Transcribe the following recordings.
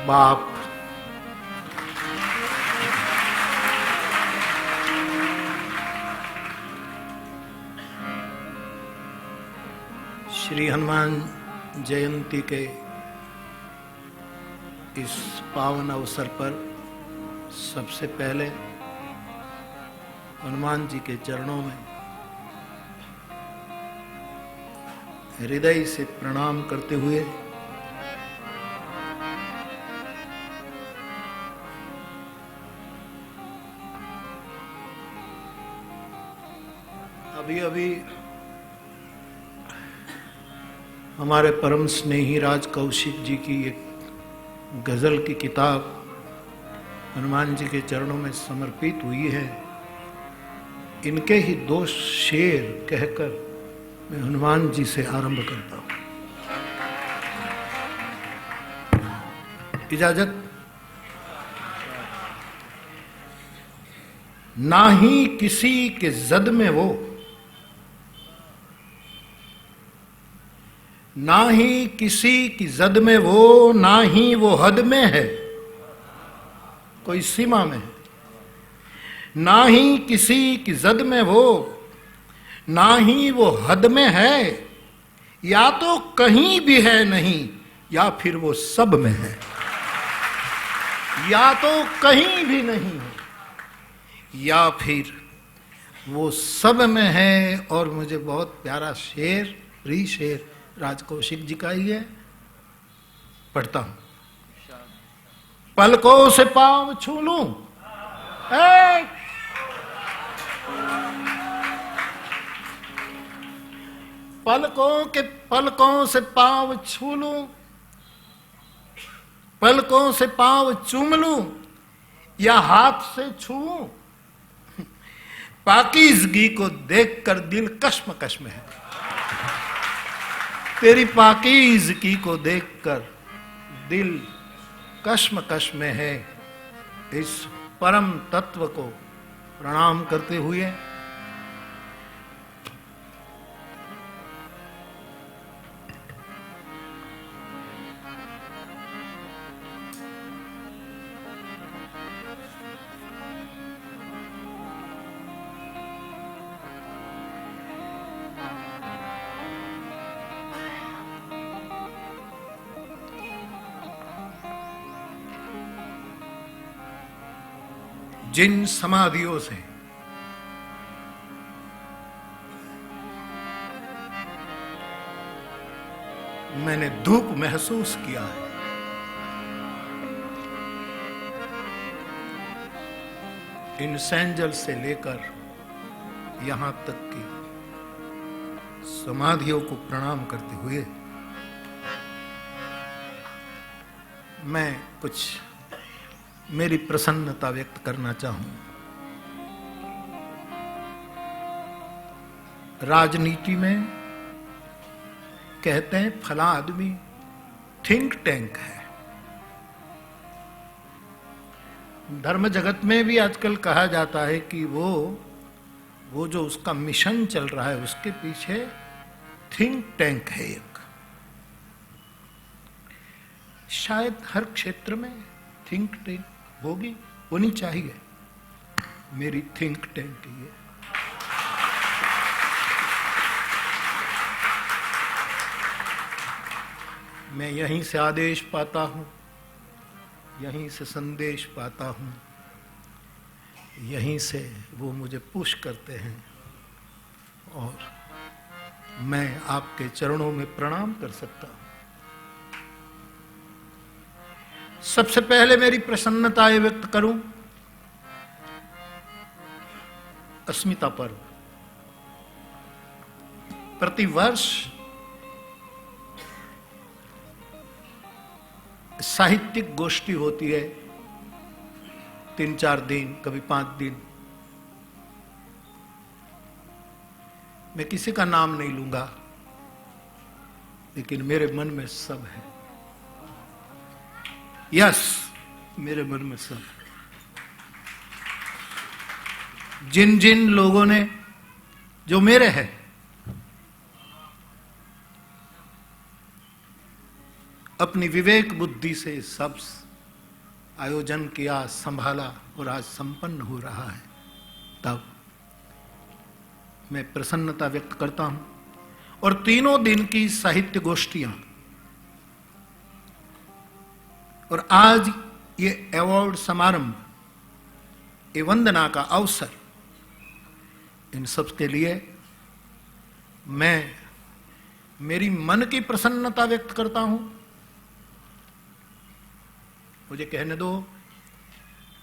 बाप श्री हनुमान जयंती के इस पावन अवसर पर सबसे पहले हनुमान जी के चरणों में हृदय से प्रणाम करते हुए अभी अभी हमारे परम स्नेही राज कौशिक जी की एक गजल की किताब हनुमान जी के चरणों में समर्पित हुई है। इनके ही दो शेर कहकर मैं हनुमान जी से आरंभ करता हूं। इजाजत। ना ही किसी के जद में वो, ना ही किसी की जद में वो, ना ही वो हद में है, कोई सीमा में है। ना ही किसी की जद में वो, ना ही वो हद में है, या तो कहीं भी है नहीं, या फिर वो सब में है। या तो कहीं भी नहीं है, या फिर वो सब में है। और मुझे बहुत प्यारा शेर, प्रिय शेर राज कौशिक जी का ही है, पढ़ता हूं। पलकों से पांव छू लूं, पलकों से पांव छू लूं, पलकों से पांव चूम लूं, या हाथ से छूऊं, पाकीज़गी को देखकर दिल कश्मकश में है। तेरी पाकीज़गी को देखकर दिल कश्मकश में है। इस परम तत्व को प्रणाम करते हुए जिन समाधियों से मैंने धूप महसूस किया है, इन सैंजल से लेकर यहां तक की समाधियों को प्रणाम करते हुए मैं कुछ मेरी प्रसन्नता व्यक्त करना चाहूं। राजनीति में कहते हैं फला आदमी थिंक टैंक है। धर्म जगत में भी आजकल कहा जाता है कि वो जो उसका मिशन चल रहा है उसके पीछे थिंक टैंक है एक। शायद हर क्षेत्र में थिंक टैंक होगी, होनी चाहिए। मेरी थिंक टैंक ये मैं यहीं से आदेश पाता हूं, यहीं से संदेश पाता हूं, यहीं से वो मुझे पुश करते हैं और मैं आपके चरणों में प्रणाम कर सकता हूं। सबसे पहले मेरी प्रसन्नता व्यक्त करूं अस्मिता पर्व। प्रतिवर्ष साहित्यिक गोष्ठी होती है, 3-4 दिन, कभी 5 दिन। मैं किसी का नाम नहीं लूंगा, लेकिन मेरे मन में सब है। यस, मेरे मन में सब। जिन जिन लोगों ने, जो मेरे हैं, अपनी विवेक बुद्धि से सब आयोजन किया, संभाला और आज संपन्न हो रहा है, तब मैं प्रसन्नता व्यक्त करता हूं। और 3 दिन की साहित्य गोष्ठियां और आज ये अवार्ड समारंभ, ये वंदना का अवसर, इन सब के लिए मैं मेरी मन की प्रसन्नता व्यक्त करता हूं। मुझे कहने दो,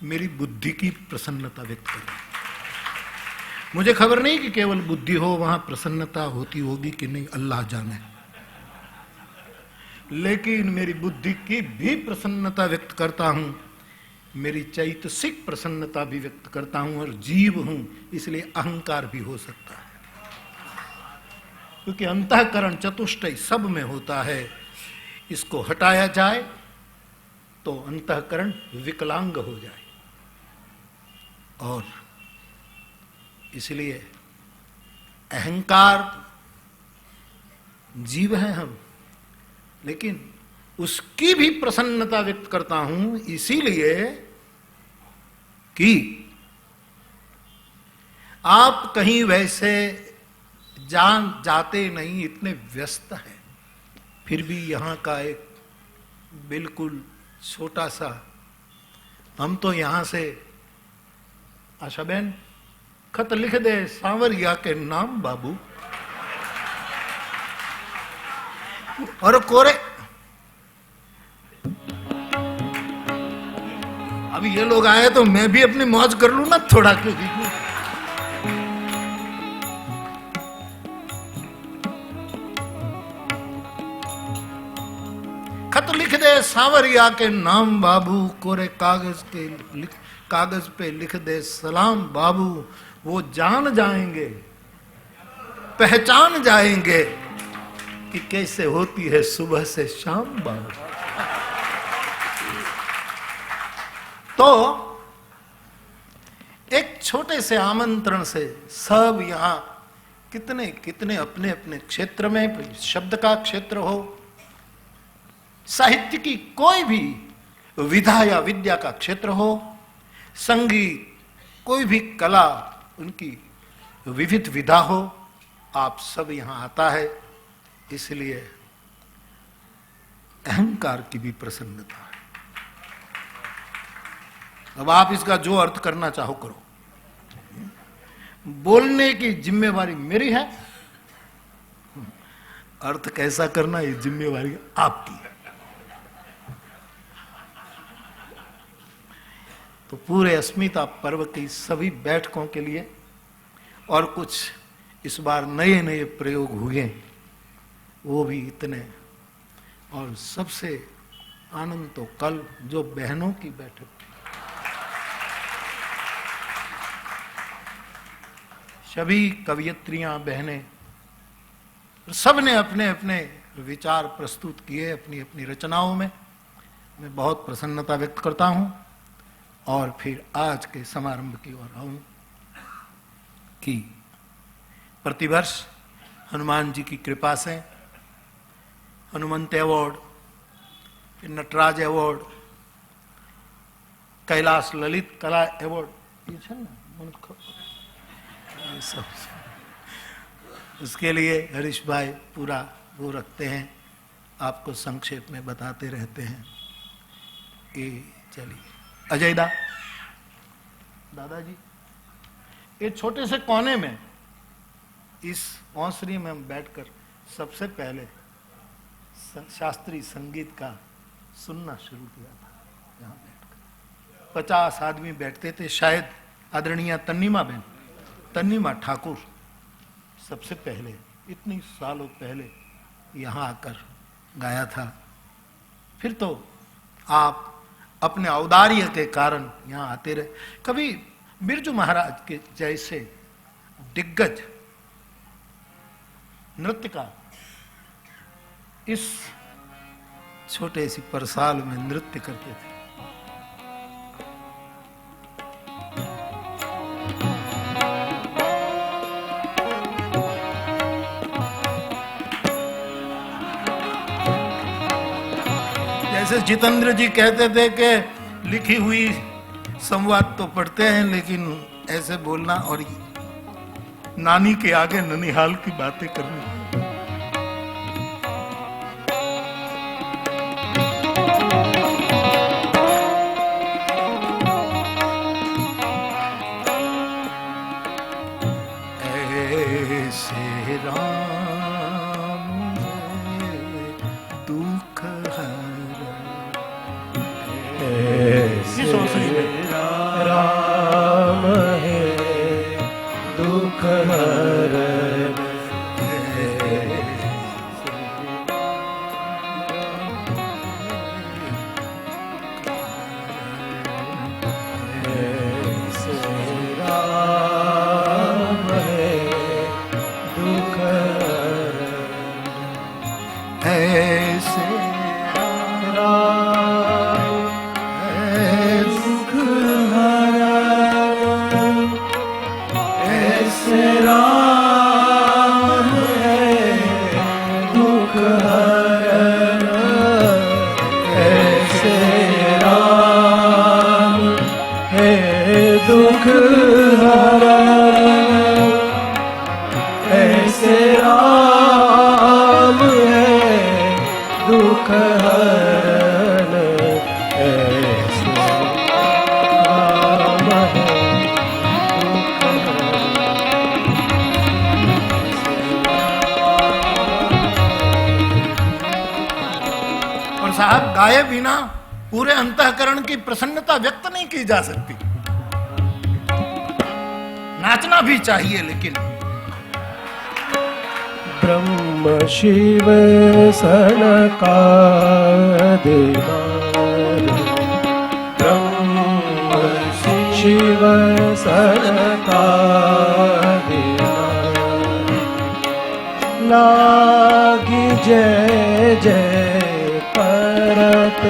मेरी बुद्धि की प्रसन्नता व्यक्त करो। मुझे खबर नहीं कि केवल बुद्धि हो वहां प्रसन्नता होती होगी कि नहीं, अल्लाह जाने, लेकिन मेरी बुद्धि की भी प्रसन्नता व्यक्त करता हूं, मेरी चैतसिक प्रसन्नता भी व्यक्त करता हूं। और जीव हूं, इसलिए अहंकार भी हो सकता है। क्योंकि अंतःकरण चतुष्टय सब में होता है। इसको हटाया जाए तो अंतःकरण विकलांग हो जाए। और इसलिए अहंकार जीव है हम, लेकिन उसकी भी प्रसन्नता व्यक्त करता हूं इसीलिए कि आप कहीं वैसे जाते नहीं, इतने व्यस्त हैं। फिर भी यहां का एक बिल्कुल छोटा सा, हम तो यहां से, आशा बहन खत लिख दे सांवरिया के नाम बाबू, और कोरे अब ये लोग आए तो मैं भी अपनी मौज कर लूं ना थोड़ा, क्योंकि खत लिख दे सांवरिया के नाम बाबू, कोरे कागज पे लिख दे सलाम बाबू। वो जान जाएंगे, पहचान जाएंगे कि कैसे होती है सुबह से शाम बाबू। तो एक छोटे से आमंत्रण से सब यहां कितने कितने अपने अपने क्षेत्र में, शब्द का क्षेत्र हो, साहित्य की कोई भी विधा या विद्या का क्षेत्र हो, संगीत, कोई भी कला, उनकी विविध विधा हो, आप सब यहां आता है। इसलिए अहंकार की भी प्रसन्नता है। अब आप इसका जो अर्थ करना चाहो करो, बोलने की जिम्मेवारी मेरी है, अर्थ कैसा करना ये जिम्मेवारी आपकी है। तो पूरे अस्मिता पर्व की सभी बैठकों के लिए, और कुछ इस बार नए नए प्रयोग हुए, वो भी इतने, और सबसे आनंद तो कल जो बहनों की बैठक, सभी कवियत्रियां बहनें, सब ने अपने अपने विचार प्रस्तुत किए अपनी अपनी रचनाओं में। मैं बहुत प्रसन्नता व्यक्त करता हूं। और फिर आज के समारंभ की ओर आऊं कि प्रतिवर्ष हनुमान जी की कृपा से हनुमंत अवार्ड, फिर नटराज अवार्ड, कैलाश ललित कला अवार्ड, ये सब उसके लिए हरीश भाई पूरा वो रखते हैं, आपको संक्षेप में बताते रहते हैं कि चलिए अजय दादाजी, ये छोटे से कोने में इस ओसरी में हम बैठकर सबसे पहले शास्त्रीय संगीत का सुनना शुरू किया था। यहाँ बैठकर 50 आदमी बैठते थे, शायद आदरणीय तन्नीमा ठाकुर सबसे पहले, इतनी सालों पहले यहाँ आकर गाया था। फिर तो आप अपने औदार्य के कारण यहाँ आते रहे। कभी बिरजू महाराज के जैसे दिग्गज नृत्यकार इस छोटे सी परसाल में नृत्य करते थे। जैसे जितेंद्र जी कहते थे कि लिखी हुई संवाद तो पढ़ते हैं, लेकिन ऐसे बोलना और नानी के आगे ननिहाल की बातें करनी। ऐसे राम दुख राम है दुख हर, ऐसे राम है दुख हरा, ऐसे राम है दुख हरा, ऐसे राम है दुख हरा, ऐसे राम है दुख हरण, ऐसे राम है दुख हरण। और साहब गाए बिना पूरे अंतःकरण की प्रसन्नता व्यक्त नहीं की जा सकती। नाचना भी चाहिए, लेकिन ब्रह्म शिव सनकादिक, ब्रह्म शिव सनकादिक, लागी जय जय करत,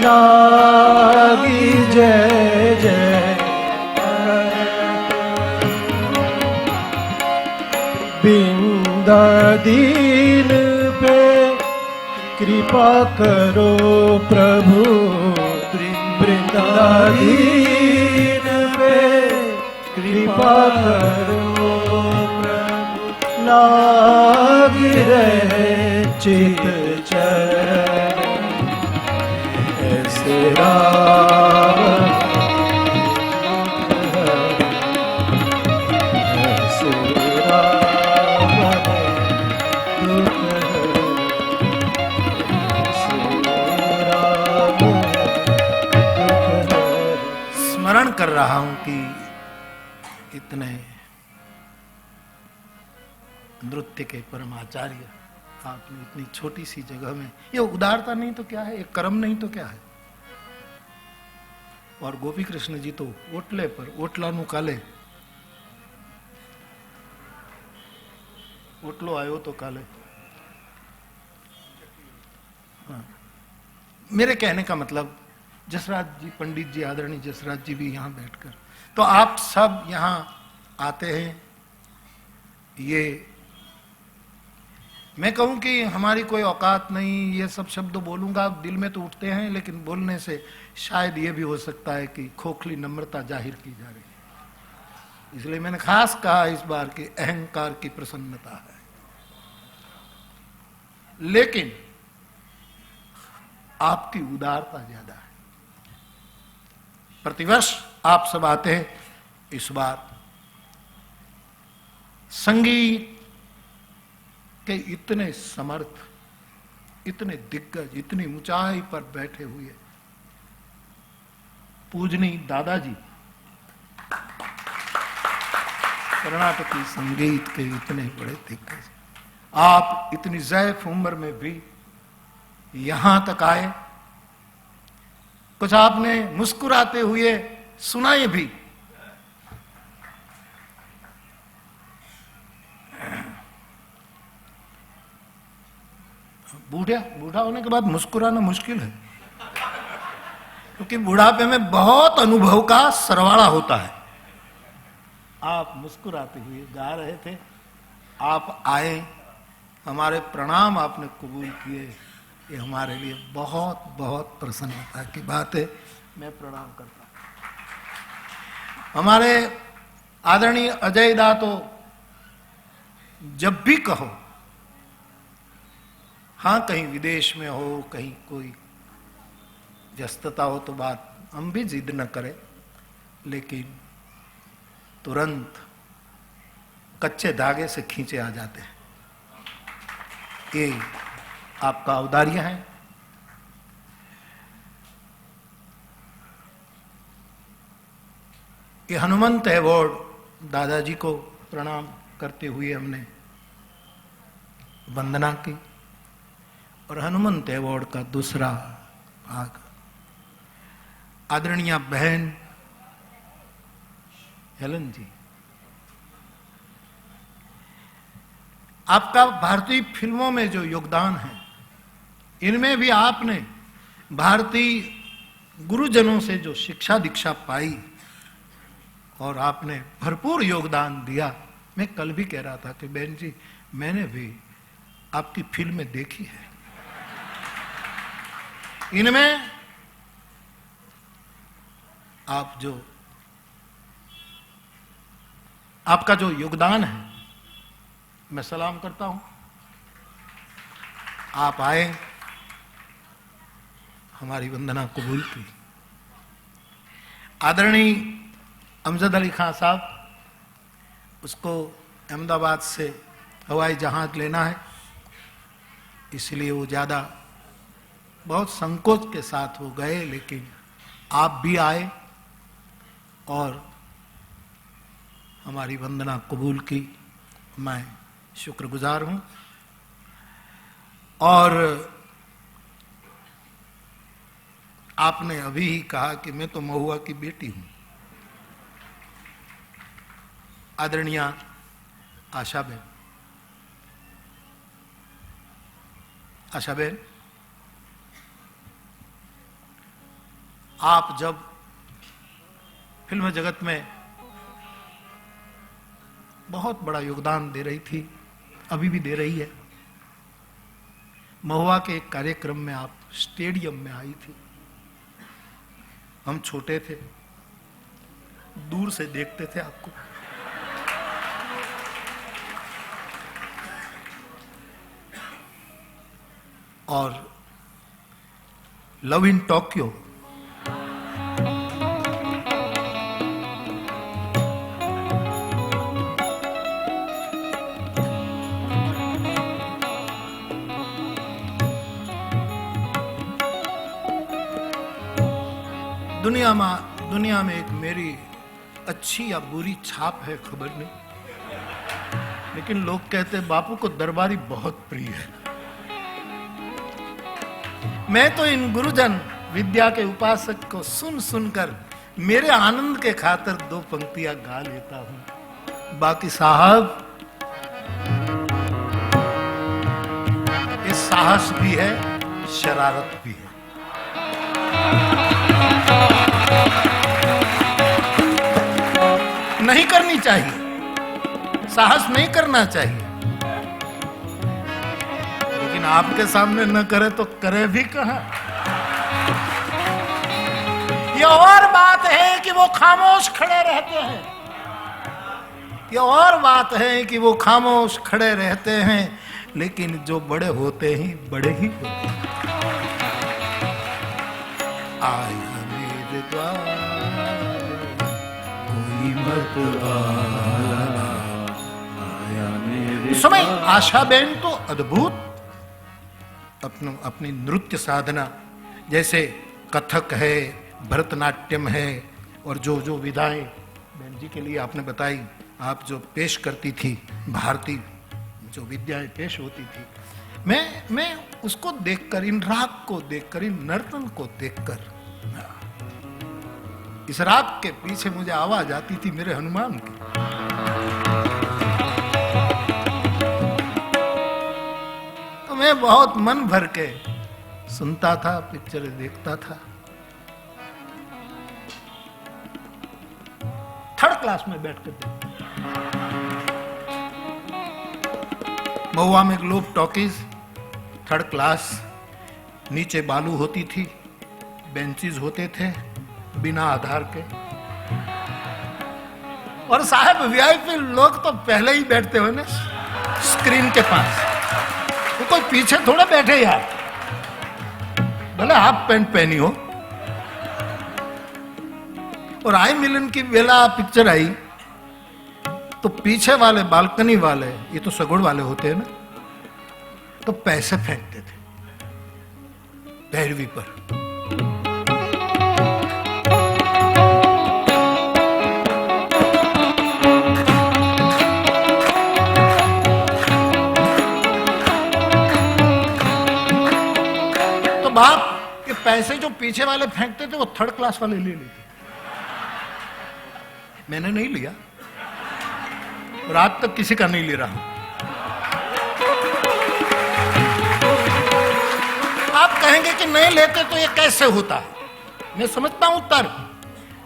लागी जय जय बिंदा दीन पे कृपा करो प्रभु, बिंदा दीन पे कृपा करो प्रभु, लाग रहे चित चरण, ऐसे राम कर रहा हूं कि इतने नृत्य के परम आचार्य आपने इतनी छोटी सी जगह में, ये उदारता नहीं तो क्या है, ये कर्म नहीं तो क्या है। और गोपी कृष्ण जी तो ओटले पर ओटला नु काले, ओटलो आयो तो काले। हाँ। मेरे कहने का मतलब, जसराज जी, पंडित जी, आदरणीय जसराज जी भी यहाँ बैठकर, तो आप सब यहाँ आते हैं। ये मैं कहूँ कि हमारी कोई औकात नहीं, ये सब शब्द बोलूंगा दिल में तो उठते हैं, लेकिन बोलने से शायद ये भी हो सकता है कि खोखली नम्रता जाहिर की जा रही है। इसलिए मैंने खास कहा इस बार कि अहंकार की प्रसन्नता है, लेकिन आपकी उदारता ज्यादा है। प्रतिवर्ष आप सब आते हैं, इस बार संगीत के इतने समर्थ, इतने दिग्गज, इतनी ऊंचाई पर बैठे हुए पूजनीय दादाजी, कर्नाटकी संगीत के इतने बड़े दिग्गज, आप इतनी ज़ैफ उम्र में भी यहां तक आए, कुछ आपने मुस्कुराते हुए सुनाए भी। बूढ़ा होने के बाद मुस्कुराना मुश्किल है, क्योंकि बुढ़ापे में बहुत अनुभव का सरवाड़ा होता है। आप मुस्कुराते हुए गा रहे थे, आप आए, हमारे प्रणाम आपने कबूल किए, ये हमारे लिए बहुत बहुत प्रसन्नता की बात है। मैं प्रणाम करता हूं। हमारे आदरणीय अजय दा तो जब भी कहो, हाँ कहीं विदेश में हो, कहीं कोई व्यस्तता हो तो बात हम भी जिद न करें, लेकिन तुरंत कच्चे धागे से खींचे आ जाते हैं। ये आपका औदार्य है। ये हनुमंत अवार्ड दादाजी को प्रणाम करते हुए हमने वंदना की, और हनुमंत अवार्ड का दूसरा भाग आदरणीय बहन हेलन जी, आपका भारतीय फिल्मों में जो योगदान है, इनमें भी आपने भारतीय गुरुजनों से जो शिक्षा दीक्षा पाई और आपने भरपूर योगदान दिया। मैं कल भी कह रहा था कि बहन जी, मैंने भी आपकी फिल्में देखी है, इनमें आप जो आपका जो योगदान है, मैं सलाम करता हूं। आप आए, हमारी वंदना कबूल की। आदरणीय अमजद अली खान साहब, उसको अहमदाबाद से हवाई जहाज लेना है, इसलिए वो ज़्यादा बहुत संकोच के साथ वो गए, लेकिन आप भी आए और हमारी वंदना कबूल की। मैं शुक्रगुजार हूं। और आपने अभी ही कहा कि मैं तो महुआ की बेटी हूं। आदरणीय आशाबेन, आशाबेन, आप जब फिल्म जगत में बहुत बड़ा योगदान दे रही थी, अभी भी दे रही है, महुआ के एक कार्यक्रम में आप स्टेडियम में आई थी। हम छोटे थे, दूर से देखते थे आपको। और लव इन टोक्यो दुनिया में एक मेरी अच्छी या बुरी छाप है, खबर नहीं, लेकिन लोग कहते बापू को दरबारी बहुत प्रिय है। मैं तो इन गुरुजन विद्या के उपासक को सुन सुनकर मेरे आनंद के खातिर दो पंक्तियां गा लेता हूं। बाकी साहब, ये साहस भी है, शरारत भी है। नहीं करनी चाहिए, साहस नहीं करना चाहिए, लेकिन आपके सामने न करे तो करे भी कहां। ये और बात है कि वो खामोश खड़े रहते हैं, ये और बात है कि वो खामोश खड़े रहते हैं, लेकिन जो बड़े होते ही बड़े ही होते हैं। आया मेरे द्वार कोई मत आया मेरे। समय आशाबेन तो अद्भुत अपनी नृत्य साधना, जैसे कथक है, भरतनाट्यम है, और जो जो विधाएं बहन जी के लिए आपने बताई, आप जो पेश करती थी, भारतीय जो विद्याएं पेश होती थी, मैं उसको देखकर, इन राग को देखकर, इन नर्तन को देखकर, इस राग के पीछे मुझे आवाज आती थी मेरे हनुमान की। तो मैं बहुत मन भर के सुनता था, पिक्चर देखता था। थर्ड क्लास में बैठ कर महुआ में ग्लोब टॉकीज, थर्ड क्लास, नीचे बालू होती थी, बेंचेस होते थे बिना आधार के, और साहब वीआईपी लोग तो पहले ही बैठते हो ना स्क्रीन के पास, तो कोई पीछे थोड़ा बैठे यार, भले हाफ पैंट पहनी हो। और आई मिलन की बेला पिक्चर आई तो पीछे वाले बालकनी वाले, ये तो सगुड़ वाले होते हैं ना, तो पैसे फेंकते थे पैरवी पर। तो बाप के पैसे जो पीछे वाले फेंकते थे वो थर्ड क्लास वाले ले लेते। मैंने नहीं लिया और आज तक किसी का नहीं ले रहा। कहेंगे कि नहीं लेते तो ये कैसे होता है। मैं समझता हूं तर्क,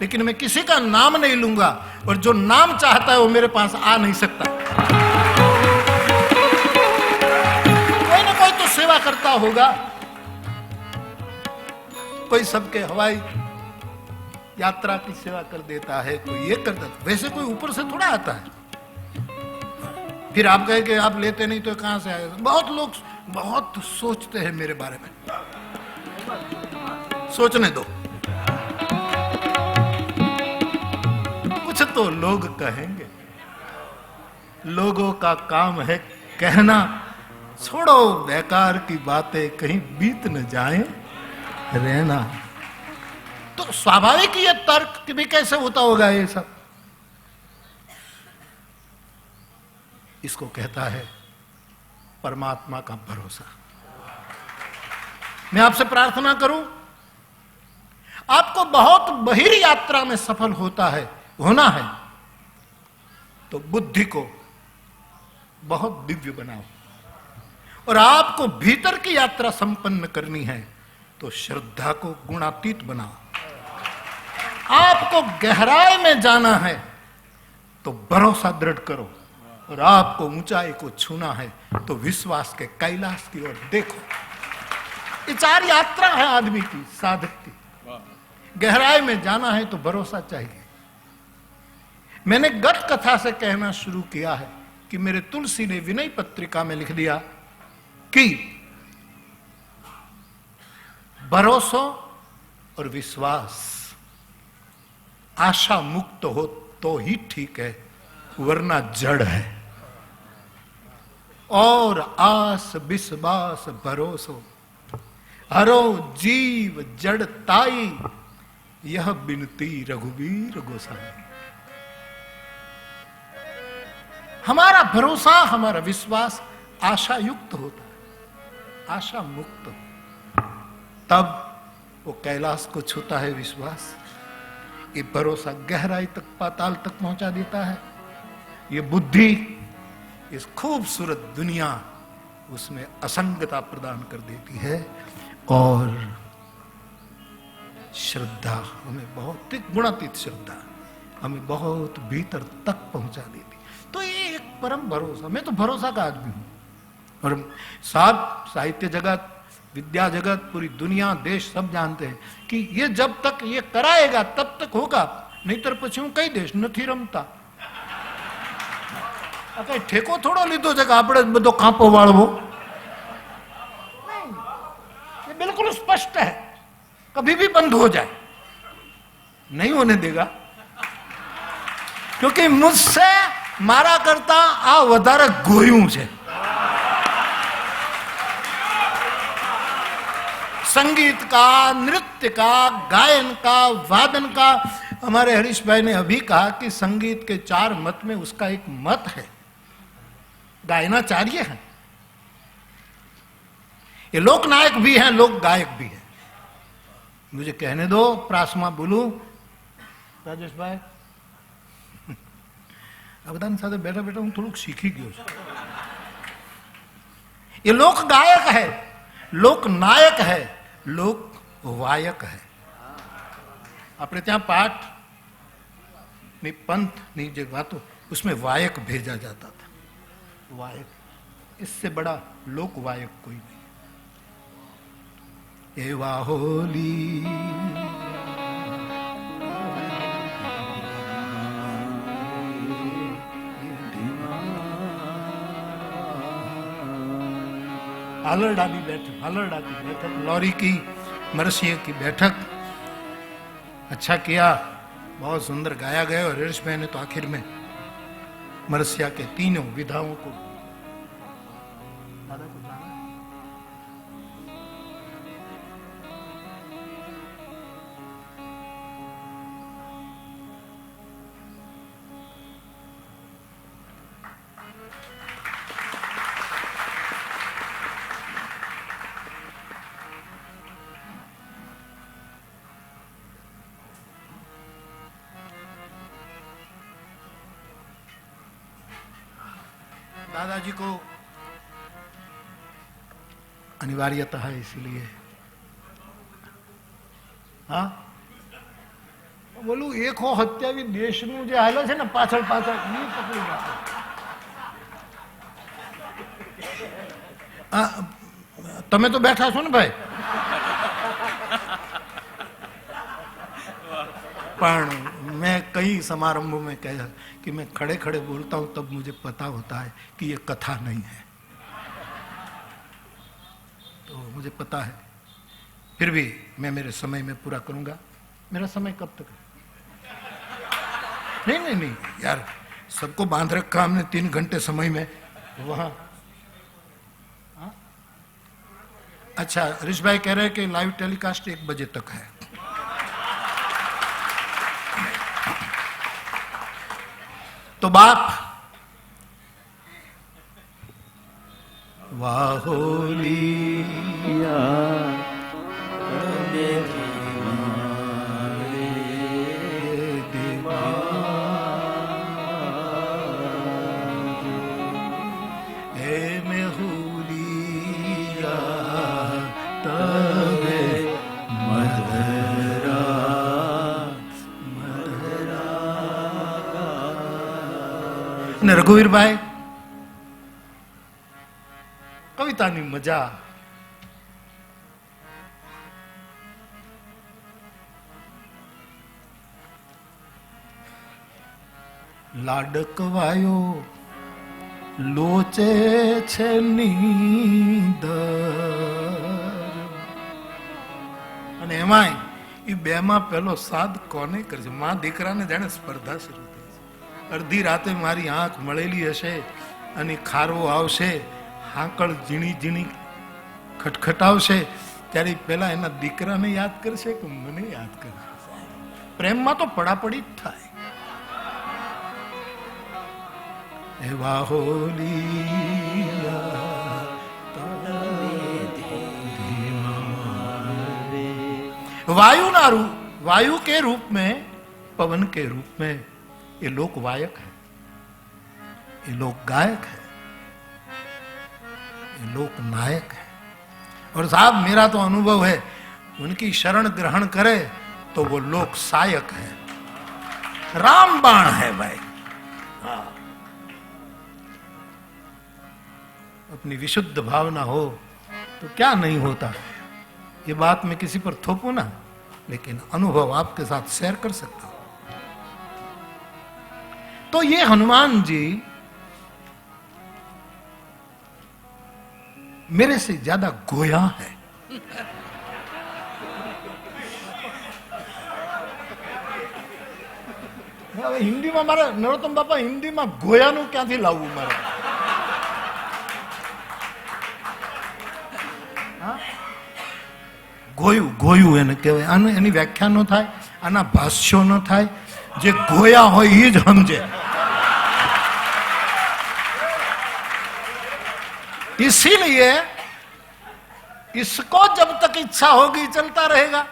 लेकिन मैं किसी का नाम नहीं लूंगा, और जो नाम चाहता है वो मेरे पास आ नहीं सकता। कोई ना कोई तो सेवा करता होगा, कोई सबके हवाई यात्रा की सेवा कर देता है, कोई ये कर देता, वैसे कोई ऊपर से थोड़ा आता है। फिर आप कहे कि आप लेते नहीं तो कहां से आएगा। बहुत लोग बहुत सोचते हैं मेरे बारे में, सोचने दो, कुछ तो लोग कहेंगे। लोगों का काम है कहना, छोड़ो बेकार की बातें, कहीं बीत न जाए रहना। तो स्वाभाविक ये तर्क कि भी कैसे होता होगा ये सब, इसको कहता है परमात्मा का भरोसा। मैं आपसे प्रार्थना करूं, आपको बहुत बहिर यात्रा में सफल होना है तो बुद्धि को बहुत दिव्य बनाओ, और आपको भीतर की यात्रा संपन्न करनी है तो श्रद्धा को गुणातीत बनाओ। आपको गहराई में जाना है तो भरोसा दृढ़ करो, और आपको ऊंचाई को छूना है तो विश्वास के कैलाश की ओर देखो। ये चार यात्रा है आदमी की, साधक की। गहराई में जाना है तो भरोसा चाहिए। मैंने गत कथा से कहना शुरू किया है कि मेरे तुलसी ने विनय पत्रिका में लिख दिया कि भरोसा और विश्वास आशा मुक्त हो तो ही ठीक है, वरना जड़ है। और आस विश्वास भरोसो हरो जीव जड़ताई, यह बिनती रघुवीर गोसाई। हमारा भरोसा, हमारा विश्वास आशा युक्त होता है, आशा मुक्त, तब वो कैलाश को छूता है विश्वास। ये भरोसा गहराई तक, पाताल तक पहुंचा देता है। ये बुद्धि इस खूबसूरत दुनिया, उसमें असंगता प्रदान कर देती है। और श्रद्धा हमें बहुत, गुणातीत श्रद्धा हमें बहुत भीतर तक पहुंचा देती। तो ये एक परम भरोसा। मैं तो भरोसा का आदमी हूं, और सब साहित्य जगत, विद्या जगत, पूरी दुनिया, देश सब जानते हैं कि ये जब तक ये कराएगा तब तक होगा, नहीं तो पछी कई देश नहीं रमता। कई ठेको थोड़ो लीधो છે કે આપણે બધો કાંપો વાળવો, ये बिल्कुल स्पष्ट है, कभी भी बंद हो जाए, नहीं होने देगा, क्योंकि मुझसे मारा करता आ વધારે ગોયું છે। संगीत का, नृत्य का, गायन का, वादन का। हमारे हरीश भाई ने अभी कहा कि संगीत के 4 मत में उसका एक मत है, गायनाचार्य है। ये लोक नायक भी हैं, लोक गायक भी हैं। मुझे कहने दो, प्रासमा बोलूं राजेश भाई, अवदान साथ बैठा बैठा हूं थोड़ा सीखी गयो। ये लोक गायक है, लोक नायक है, लोक वायक है। अपने ત્યાં પાઠ ની पंथ ની જે વાતો, उसमें वायक भेजा जाता था। वायक, इससे बड़ा लोक वायक कोई नहीं। एवा होली हालरडा की बैठक, लौरी की, मरसिया की बैठक। अच्छा किया, बहुत सुंदर गाया गया। और हरीश भाई ने तो आखिर में मरसिया के तीनों विधाओं को दादा को जाना। दादाजी को अनिवार्यता है, इसलिए હા, બોલું એકો હત્યાવી દેશનું જે હાલે છે ને પાછળ પાછળ એ પકડી રાખો. તમે તો બેઠા છો ને ભાઈ, पर मैं कई समारंभों में कहा कि मैं खड़े खड़े बोलता हूं तब मुझे पता होता है कि ये कथा नहीं है. तो मुझे पता है, फिर भी मैं मेरे समय में पूरा करूंगा. मेरा समय कब तक है? नहीं नहीं नहीं यार, सबको बांध रखा हमने 3 घंटे समय में वहां. अच्छा, हरीश भाई कह रहे हैं कि लाइव टेलीकास्ट 1 बजे तक है. तो बाप वाहोलिया ને રઘુવીરભાઈ કવિતાની મજા. લાડકવાયો લોચે છે નીંદર, અને એમાંય એ બેમાં પેલો સાદ કોને કરશે? માં દીકરાને જાણે સ્પર્ધા શરૂ. અડધી રાતે મારી આંખ મળેલી હશે અને ખારો આવશે, હાંકળ ઝીણી ઝીણી ખટખટાવશે, ત્યારે પેલા એના દીકરાને યાદ કરશે કે મને યાદ કરશે? પ્રેમમાં તો પડાપડી જ થાય. એ वायु ना रूप, वायु के रूप में, पवन के रूप में ये लोक वायक है, ये लोक गायक है, ये लोक नायक है. और साहब मेरा तो अनुभव है, उनकी शरण ग्रहण करे तो वो लोक सायक है, रामबाण है भाई. हाँ, अपनी विशुद्ध भावना हो तो क्या नहीं होता. ये बात मैं किसी पर थोपू ना, लेकिन अनुभव आपके साथ शेयर कर सकता हूं. तो ये हनुमान जी मेरे से ज्यादा गोया है. हिंदी में मारे नरोत्तम बापा, हिंदी में गोया नु क्या थी लावू मारे? गोयू गोयू એને કહેવાય. આનું એની વ્યાખ્યા ન થાય, આના ભાષ્યો ન થાય. જે ગોયા હોય એ જ સમજે. इसीलिए इसको जब तक इच्छा होगी चलता रहेगा,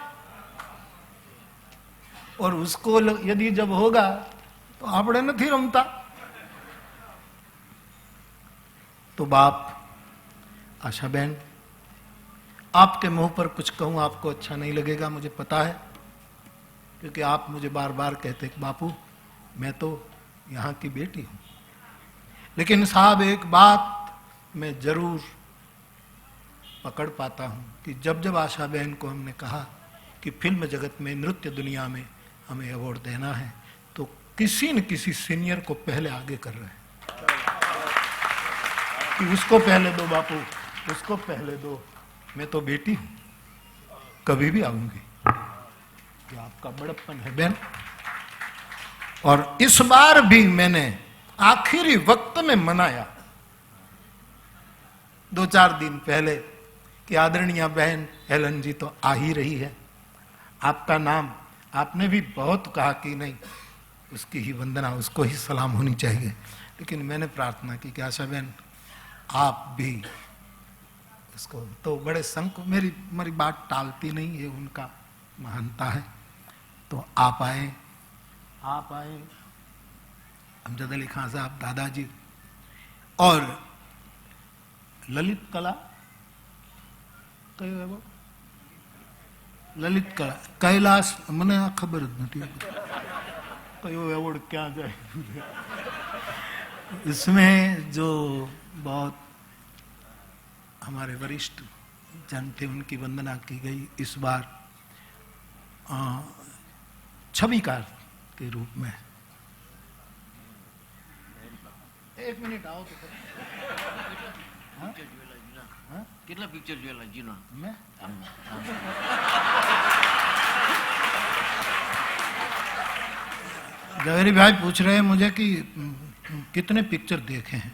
और उसको यदि जब होगा तो आपने नहीं रमता. तो बाप आशा बहन, आपके मुंह पर कुछ कहूं आपको अच्छा नहीं लगेगा, मुझे पता है, क्योंकि आप मुझे बार बार कहते कि बापू मैं तो यहाँ की बेटी हूं. लेकिन साहब एक बात मैं जरूर पकड़ पाता हूं कि जब जब आशा बहन को हमने कहा कि फिल्म जगत में, नृत्य दुनिया में हमें अवार्ड देना है, तो किसी न किसी सीनियर को पहले आगे कर रहे हैं कि उसको पहले दो बापू, उसको पहले दो. मैं तो बेटी हूं, कभी भी आऊंगी. ये आपका बड़प्पन है बहन. और इस बार भी मैंने आखिरी वक्त में मनाया 2-4 दिन पहले कि आदरणीय बहन हेलन जी तो आ ही रही है, आपका नाम आपने भी बहुत कहा कि नहीं उसकी ही वंदना, उसको ही सलाम होनी चाहिए. लेकिन मैंने प्रार्थना की कि आशा बहन आप भी इसको, तो बड़े संक मेरी बात टालती नहीं, ये उनका महानता है. तो आप आए अमजद अली खान साहब, दादाजी, और ललित कला कई है वो લલિત કલા કૈલાસ મને આ ખબર જ નથી કયો એવોર્ડ ક્યાં જાય इसमें जो बहुत हमारे वरिष्ठ जन थे उनकी वंदना की गई। इस बार छविकार के रूप में। एक मिनट आओ तो કેટલા પિક્ચર જોયેલા જીનો मैं जवेरी भाई पूछ रहे हैं मुझे कि कितने पिक्चर देखे हैं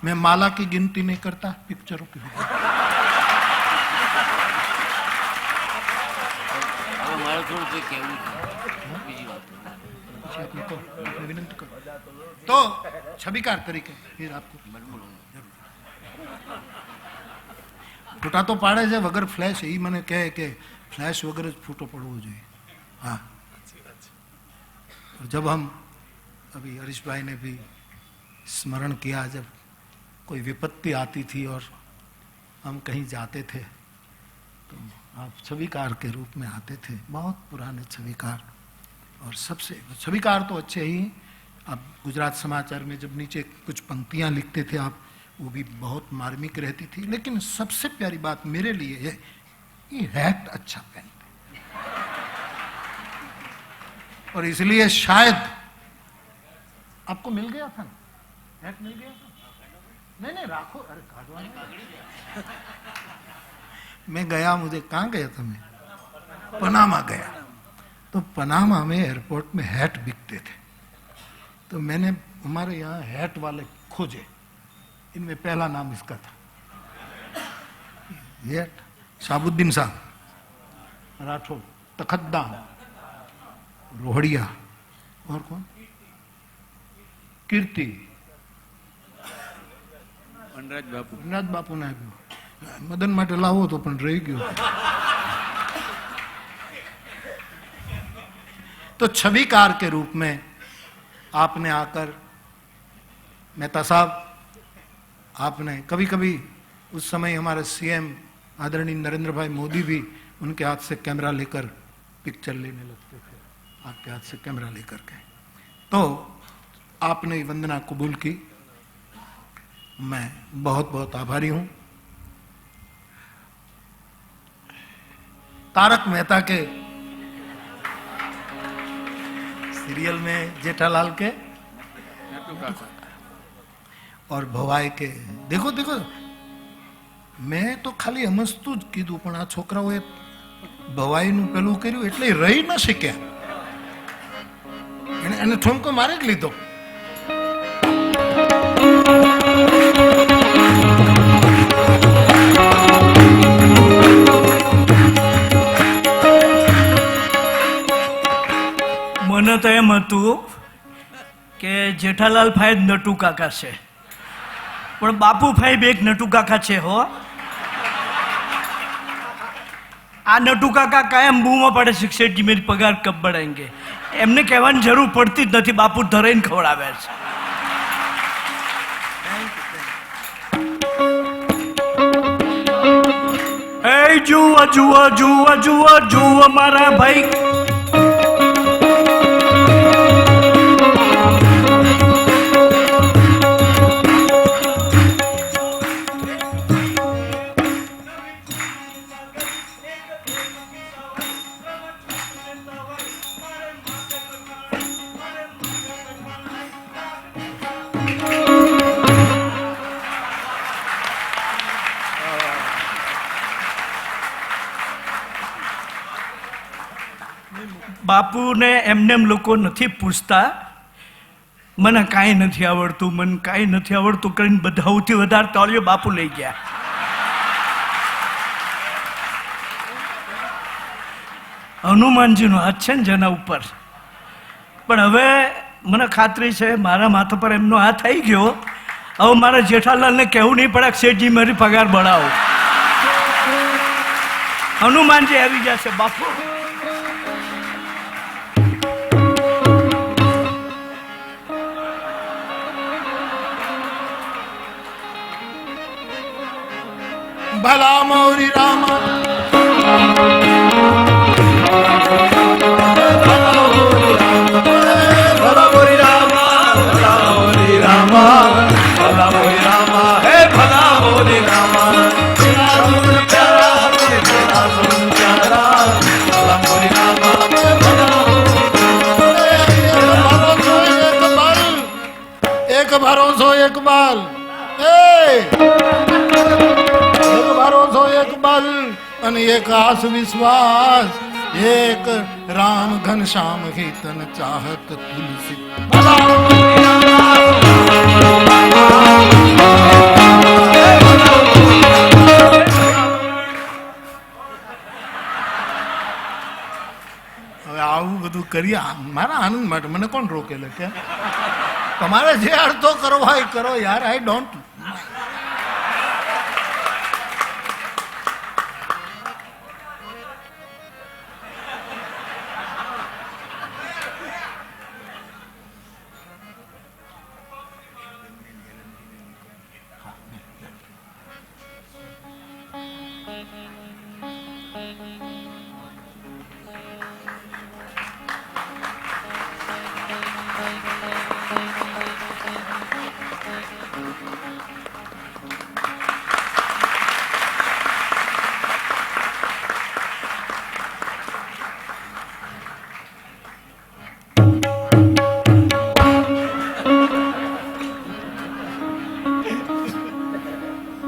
मैं माला की गिनती नहीं करता पिक्चरों की મારે થોડું કંઈ કહેવું છે બીજી વાત विनंती करो तो छविकार तरीके फिर आपको फूटा तो पाड़े છે વગર ફ્લેશ એ મને કહે કે ફ્લેશ વગર જ ફૂટો પડવો જોઈએ। हाँ और जब हम अभी हरीश भाई ने भी स्मरण किया जब कोई विपत्ति आती थी और हम कहीं जाते थे तो आप छविकार के रूप में आते थे, बहुत पुराने छविकार। और सबसे छविकार तो अच्छे ही। आप गुजरात समाचार में जब नीचे कुछ पंक्तियां लिखते थे आप, वो भी बहुत मार्मिक रहती थी। लेकिन सबसे प्यारी बात मेरे लिए है ये हैट अच्छा पहनते और इसलिए शायद आपको मिल गया था ना, हैट मिल गया था? नहीं राखो, अरे काटवा मैं गया, मुझे कहाँ गया था मैं? पनामा गया। तो पनामा में एयरपोर्ट में हैट बिकते थे तो मैंने हमारे यहाँ हैट वाले खोजे, इनमें पहला नाम इसका था। हैट शाहबुद्दीन साहब, राठौर, तखतदाम, रोहड़िया और कौन, कीर्ति, वनराज बापू ने आप्યું। मदन માટે લાવો તો પણ રહી ગયો। तो छविकार के रूप में आपने आकर, मेहता साहब आपने कभी कभी उस समय हमारे सीएम आदरणीय नरेंद्र भाई मोदी भी उनके हाथ से कैमरा लेकर पिक्चर लेने लगते थे, आपके हाथ से कैमरा लेकर के। तो आपने वंदना कबूल की, मैं बहुत बहुत आभारी हूं। तारक मेहता के सीरियल में जेठालाल के और भवाई के, देखो देखो मैं तो खाली हमस्तु ज कीधुं पण आ छोकराओए भवाईनुं पेलुं कर्युं એટલે રહી ન શક્યા। એને ઠુમકો મારી જ લીધો। મને તો એમ હતું કે જેઠાલાલ ભાઈ નટુ કાકા છે, પણ બાપુ ભાઈ બે એક નટુ કાકા છે હો। આ નટુ કાકા કાયમ બૂમો પડે છે શેઠજી મેરી પગાર કબ बढ़ाएंगे, એમને કહેવાની જરૂર પડતી જ નથી, બાપુ ધરાઈને ખવડાવે છે। એ જુઓ જુઓ જુઓ જુઓ જુઓ મારા ભાઈ, બાપુને એમનેમ લોકો નથી પૂછતા મને કાંઈ નથી આવડતું, મને કાંઈ નથી આવડતું કરીને બધા સૌથી વધારે તાળીઓ બાપુ લઈ ગયા। હનુમાનજીનો હાથ છે ને જેના ઉપર, પણ હવે મને ખાતરી છે મારા માથા પર એમનો હાથ આવી ગયો। હવે મારા જેઠાલાલને કહેવું નહીં પડે કે શેઠજી મારી પગાર बढ़ाओ। હનુમાનજી આવી જશે બાપુ। भला मौरी रामा એક ભરોસો એક બલ એક ભરોસો એક બલ અને એક આસ વિશ્વાસ એક રામ ઘનશ્યામ હિતન ચાહત તુલસી હવે આવું બધું કરીએ મારા આનંદ માટે મને કોણ રોકેલે કે તમારે જે અર્થો કરો હોય કરો યાર આઈ ડોન્ટ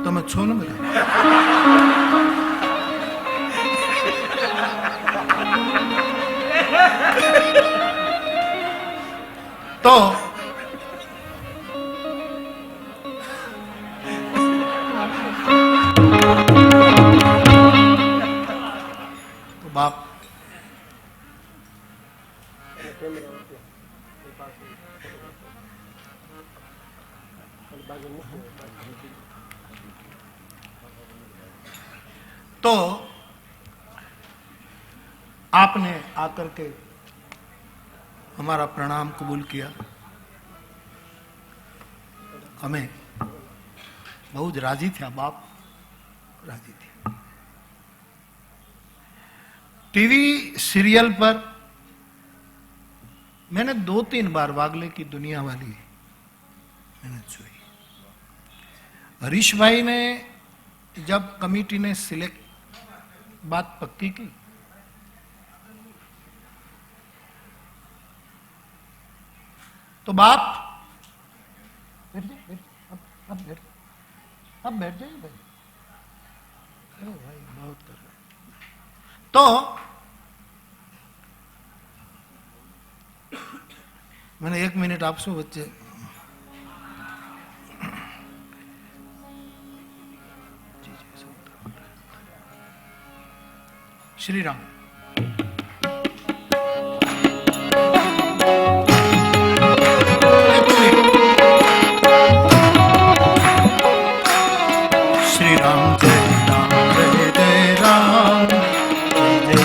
તમે છો ને બધા તો બાપ तो आपने आकर के हमारा प्रणाम कबूल किया हमें बहुत राजी थे बाप राजी थे टीवी सीरियल पर मैंने 2-3 बार वागले की दुनिया वाली मैंने जोई हरीश भाई ने जब कमेटी ने सिलेक्ट बात पक्की की तो बाप अब बैठ जाइए भाई भाई बहुत कर रहे तो मैंने 1 मिनट आपसे बच्चे श्री राम श्री राम जय राम जय जय राम जय राम जय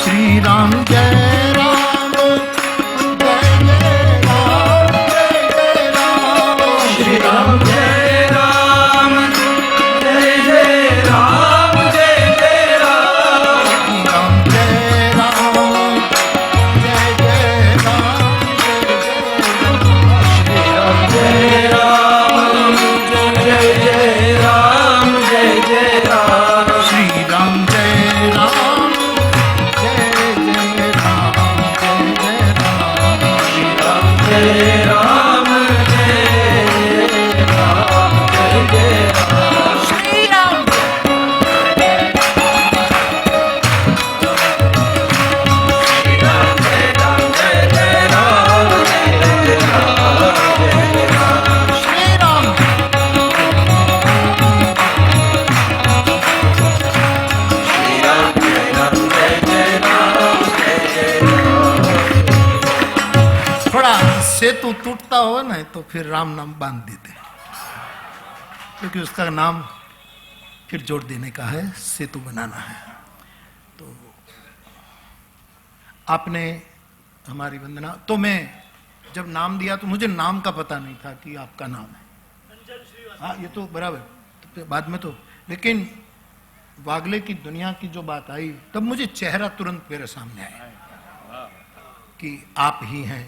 श्री राम जय राम श्री राम जय राम जय जय राम जय जय राम जय राम जय जय राम श्री राम जय राम जय जय राम जय जय राम श्री राम जय राम जय जय राम जय जय राम श्री राम जय राम थोड़ा सेतु टूटता हो ना तो फिर राम नाम बांध देते क्योंकि उसका नाम फिर जोड़ देने का है सेतु बनाना है तो आपने हमारी वंदना तो मैं जब नाम दिया तो मुझे नाम का पता नहीं था कि आपका नाम है। हाँ, ये तो बराबर, तो बाद में तो, लेकिन वागले की दुनिया की जो बात आई तब मुझे चेहरा तुरंत मेरे सामने आया कि आप ही हैं।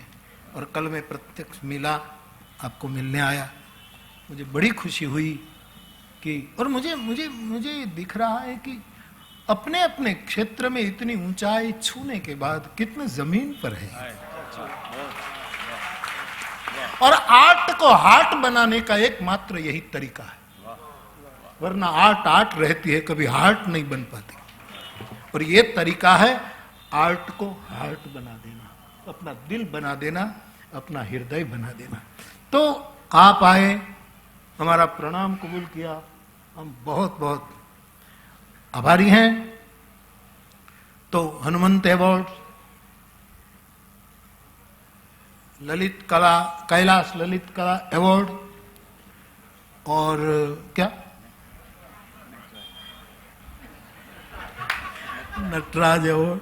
और कल मैं प्रत्यक्ष मिला, आपको मिलने आया, मुझे बड़ी खुशी हुई कि, और मुझे मुझे मुझे दिख रहा है कि अपने अपने क्षेत्र में इतनी ऊंचाई छूने के बाद कितने जमीन पर है। और आर्ट को हार्ट बनाने का एकमात्र यही तरीका है, वरना आर्ट आर्ट रहती है, कभी हार्ट नहीं बन पाती। और ये तरीका है आर्ट को हार्ट बना देना, अपना दिल बना देना, अपना हृदय बना देना। तो आप आए, हमारा प्रणाम कबूल किया, हम बहुत बहुत आभारी हैं। तो हनुमंत अवार्ड, ललित कला, कैलाश ललित कला अवार्ड, और क्या नटराज अवार्ड।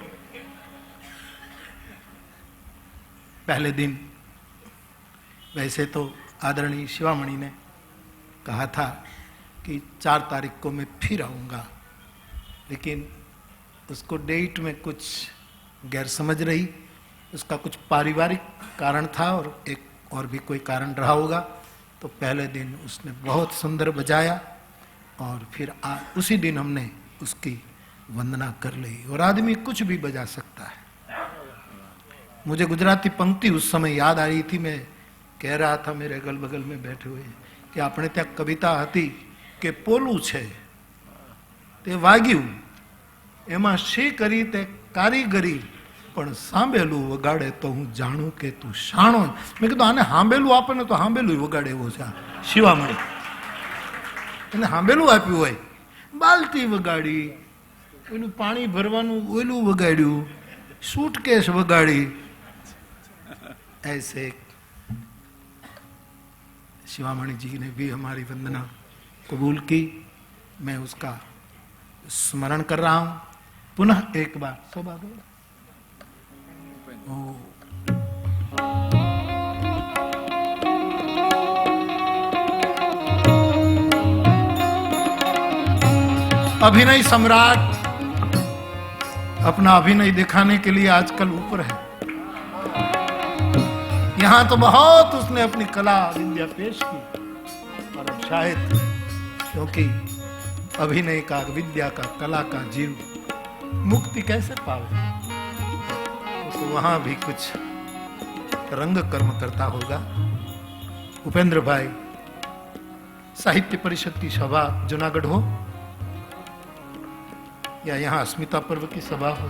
पहले दिन वैसे तो आदरणीय शिवामणि ने कहा था कि 4 तारीख को मैं फिर आऊंगा, लेकिन उसको डेट में कुछ गैर समझ रही, उसका कुछ पारिवारिक कारण था और एक और भी कोई कारण रहा होगा। तो पहले दिन उसने बहुत सुंदर बजाया और फिर उसी दिन हमने उसकी वंदना कर ली। और आदमी कुछ भी बजा सकता है। मुझे गुजराती पंक्ति उस समय याद आ रही थी, मैं कह रहा था मेरे अगल बगल में बैठे हुए कि આપણે ત્યાં કવિતા હતી કે પોલું છે તે વાગ્યું, એમાં શી કરી તે કારીગરી, પણ સાંભેલું વગાડે તો હું જાણું કે તું શાણો। મેં કીધું આને સાંભેલું આપે ને તો સાંભેલું વગાડે એવો છે શિવામણી, એને સાંભેલું આપ્યું હોય, બાલટી વગાડી, એનું પાણી ભરવાનું ઓયલું વગાડ્યું, सूटकेस वगाड़ी, ऐसे शिवामणि जी ने भी हमारी वंदना कबूल की। मैं उसका स्मरण कर रहा हूं पुनः एक बार। अभिनय सम्राट अपना अभिनय दिखाने के लिए आजकल ऊपर है। यहां तो बहुत उसने अपनी कला विद्या पेश की, और अब शायद क्योंकि अभिनय का, विद्या का, कला का जीव मुक्ति कैसे पावे, तो वहां भी कुछ रंग कर्म करता होगा। उपेंद्र भाई, साहित्य परिषद की सभा जूनागढ़ हो या यहाँ अस्मिता पर्व की सभा हो,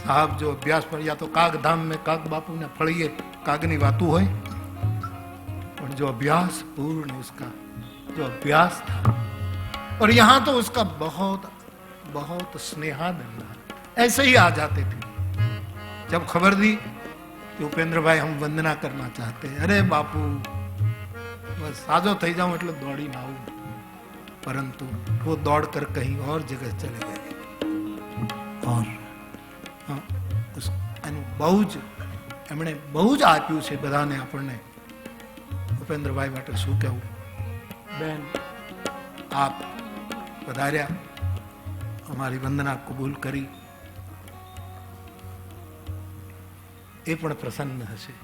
साहब जो अभ्यास पर, या तो काग धाम में काग बापू ने फड़िए कागनी वातु होय, और जो अभ्यास पूर्ण उसका जो अभ्यास था, और यहाँ तो उसका बहुत बहुत स्नेहादर ऐसे ही आ जाते थे। जब खबर दी कि उपेंद्र भाई हम वंदना करना चाहते हैं, अरे बापू बस साजो थई जाऊं એટલે દોડીને આવું, परंतु वो दौड़कर कहीं और जगह चले गए। और उस बहु જ એમણે બહુ જ આપ્યું છે બધાને આપણને। ઉપેન્દ્રભાઈ માટે શું કહેવું। બેન આપ પધાર્યા, અમારી વંદના કબૂલ કરી, એ પણ પ્રસન્ન હશે।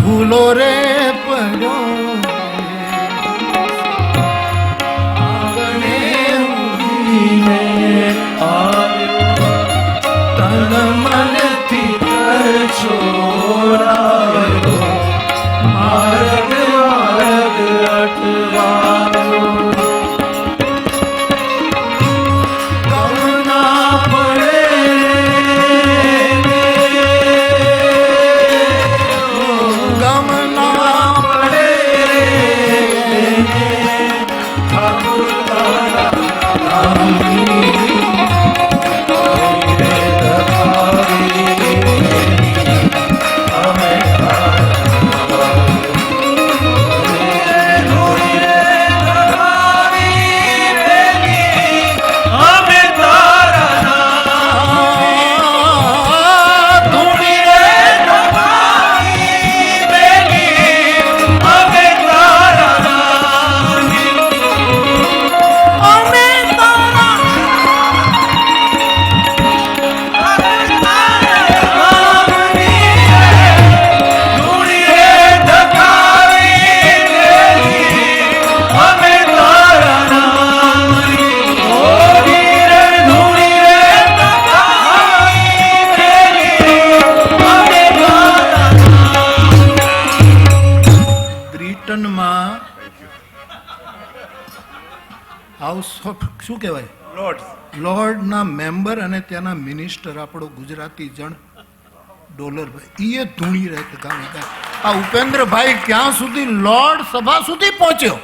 भूलो रे पड़ो आंगणे उभीने आयो, तन मन थी छोड़ायो, मार्ग मार्ग अटवायो, कम ना पड़े गम ना હાઉસ ઓફ શું કહેવાય લોર્ડ લોર્ડના મેમ્બર અને ત્યાંના મિનિસ્ટર આપણો ગુજરાતી જણ ડોલરભાઈ એ ધૂણી રહે ગામે ગામ. આ ઉપેન્દ્રભાઈ ક્યાં સુધી લોર્ડ સભા સુધી પહોંચ્યો.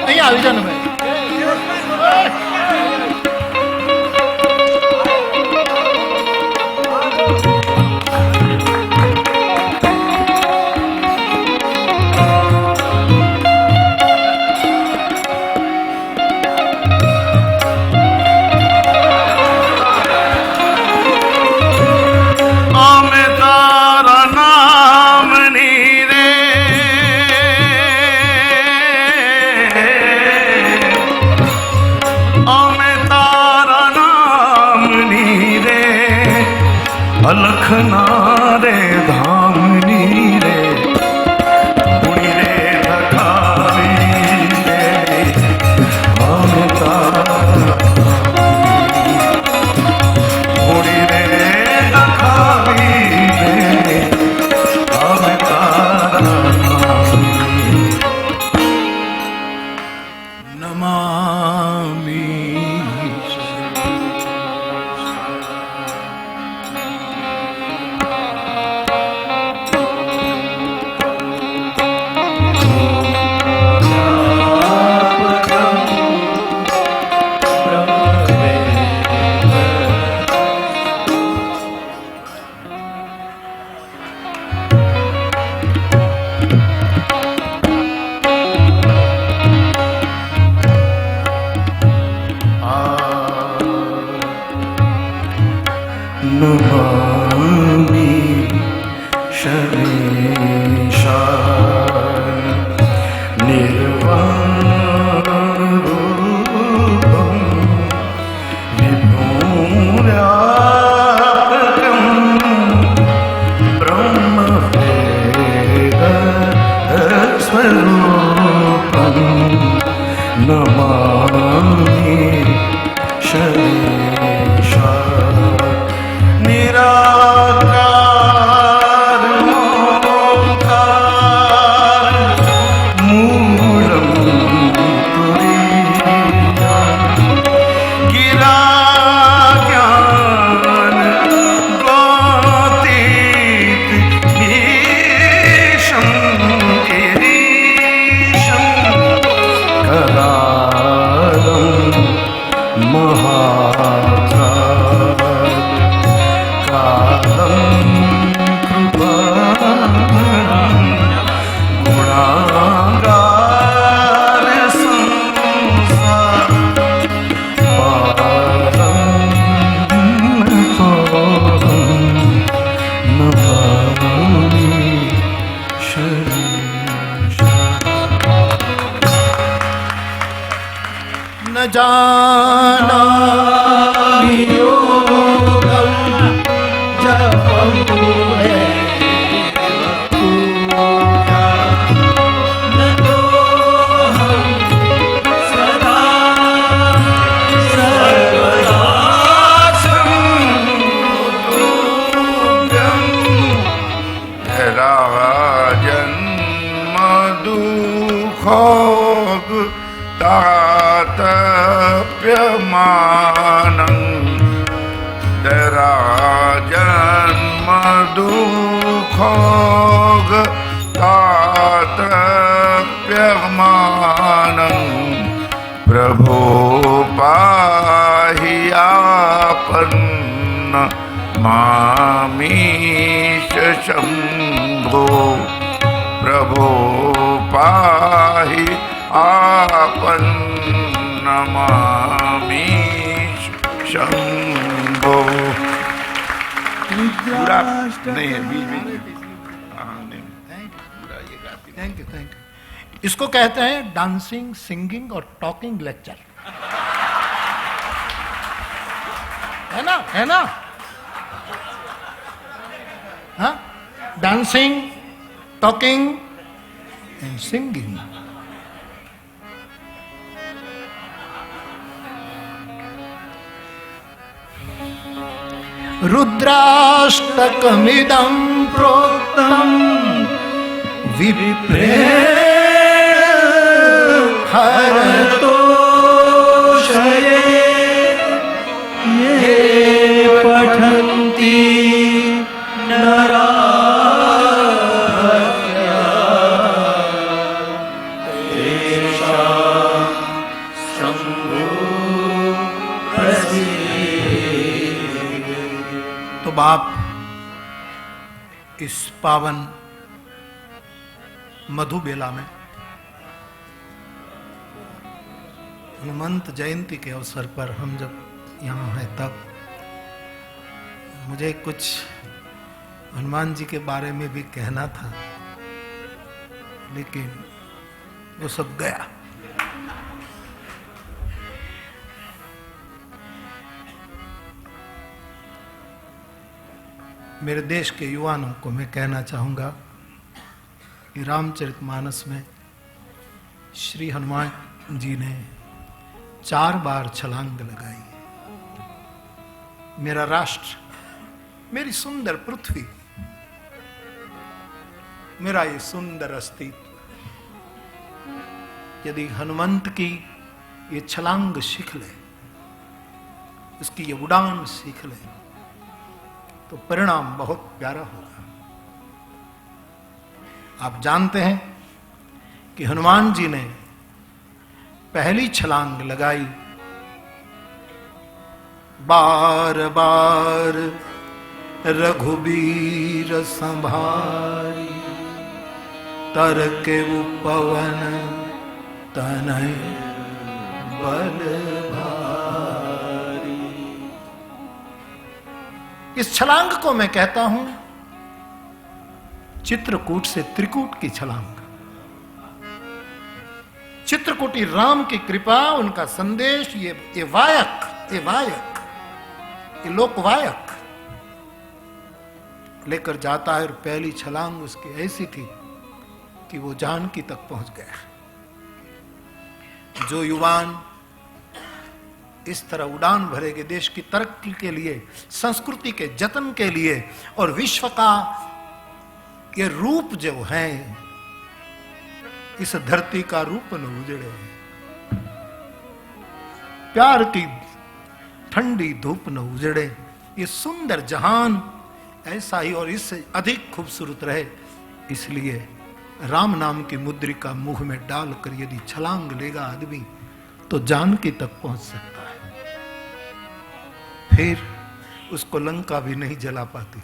અહીંયા આવી જા ને ભાઈ. અલખના રે ધામની રે પુણી રે ધખાવી રે અમે તારા પુણી રે ધખાવી રે અમે તારા નમામિ નમામિ શરીશાય નિર્વાણરૂપં વિભૂમ્યાત્મકં બ્રહ્મવેદસ્વરૂપં નમામિ શરીશાય નિરાકાર મોકાર મૂળં તુરીયં ગિરા જ્ઞાન ગોતીત ઈશં ગિરીશં કરાલં મહાકાલ કાલં કૃપાણં ગુણાગાર સંસાર પાલં તોહં નમામિ શરીશાય ન જાનામિ યોગં જપં હે જન્મ દુઃખોગ તાતપ્યમાનં દરા જન્મ દુઃખોગ તાતપ્યમાનં પ્રભો પાહિ આપન્ન મામીશ શંભો પ્રભો પાહિ આપન્ન મામીશ શંભો. पूरा नहीं है बीच में हाँ नहीं पूरा ये गाती थैंक यू इसको कहते हैं डांसिंग सिंगिंग और टॉकिंग लेक्चर. है ना हाँ डांसिंग टॉकिंग एंड सिंगिंग. रुद्राष्टकमिदं प्रोक्तं विप्रेण हरतोषये ये पठन्ति नरा तो बाप इस पावन मधुबेला में हनुमंत जयंती के अवसर पर हम जब यहाँ हैं तब मुझे कुछ हनुमान जी के बारे में भी कहना था, लेकिन वो सब गया। मेरे देश के युवाओं को मैं कहना चाहूंगा कि रामचरितमानस में श्री हनुमान जी ने 4 बार छलांग लगाई। मेरा राष्ट्र, मेरी सुंदर पृथ्वी, मेरा ये सुंदर अस्तित्व यदि हनुमंत की ये छलांग सीख ले, उसकी ये उड़ान सीख ले, तो परिणाम बहुत प्यारा होगा। आप जानते हैं कि हनुमान जी ने पहली छलांग लगाई, बार बार रघुबीर संभारी, तर के उपवन तनय बल भारी। इस छलांग को मैं कहता हूं चित्रकूट से त्रिकूट की छलांग। चित्रकूटी राम की कृपा, उनका संदेश, ये वायक, ये लोकवायक लेकर जाता है। और पहली छलांग उसकी ऐसी थी कि वो जानकी तक पहुंच गया। जो युवान इस तरह उड़ान भरेंगे देश की तरक्की के लिए, संस्कृति के जतन के लिए, और विश्व का ये रूप जो है, इस धरती का रूप न उजड़े, प्यार की ठंडी धूप न उजड़े, ये सुंदर जहान ऐसा ही और इससे अधिक खूबसूरत रहे। इसलिए राम नाम की मुद्रिका मुंह में डालकर यदि छलांग लेगा आदमी तो जानकी तक पहुंच सकता है। फिर उसको लंका भी नहीं जला पाती।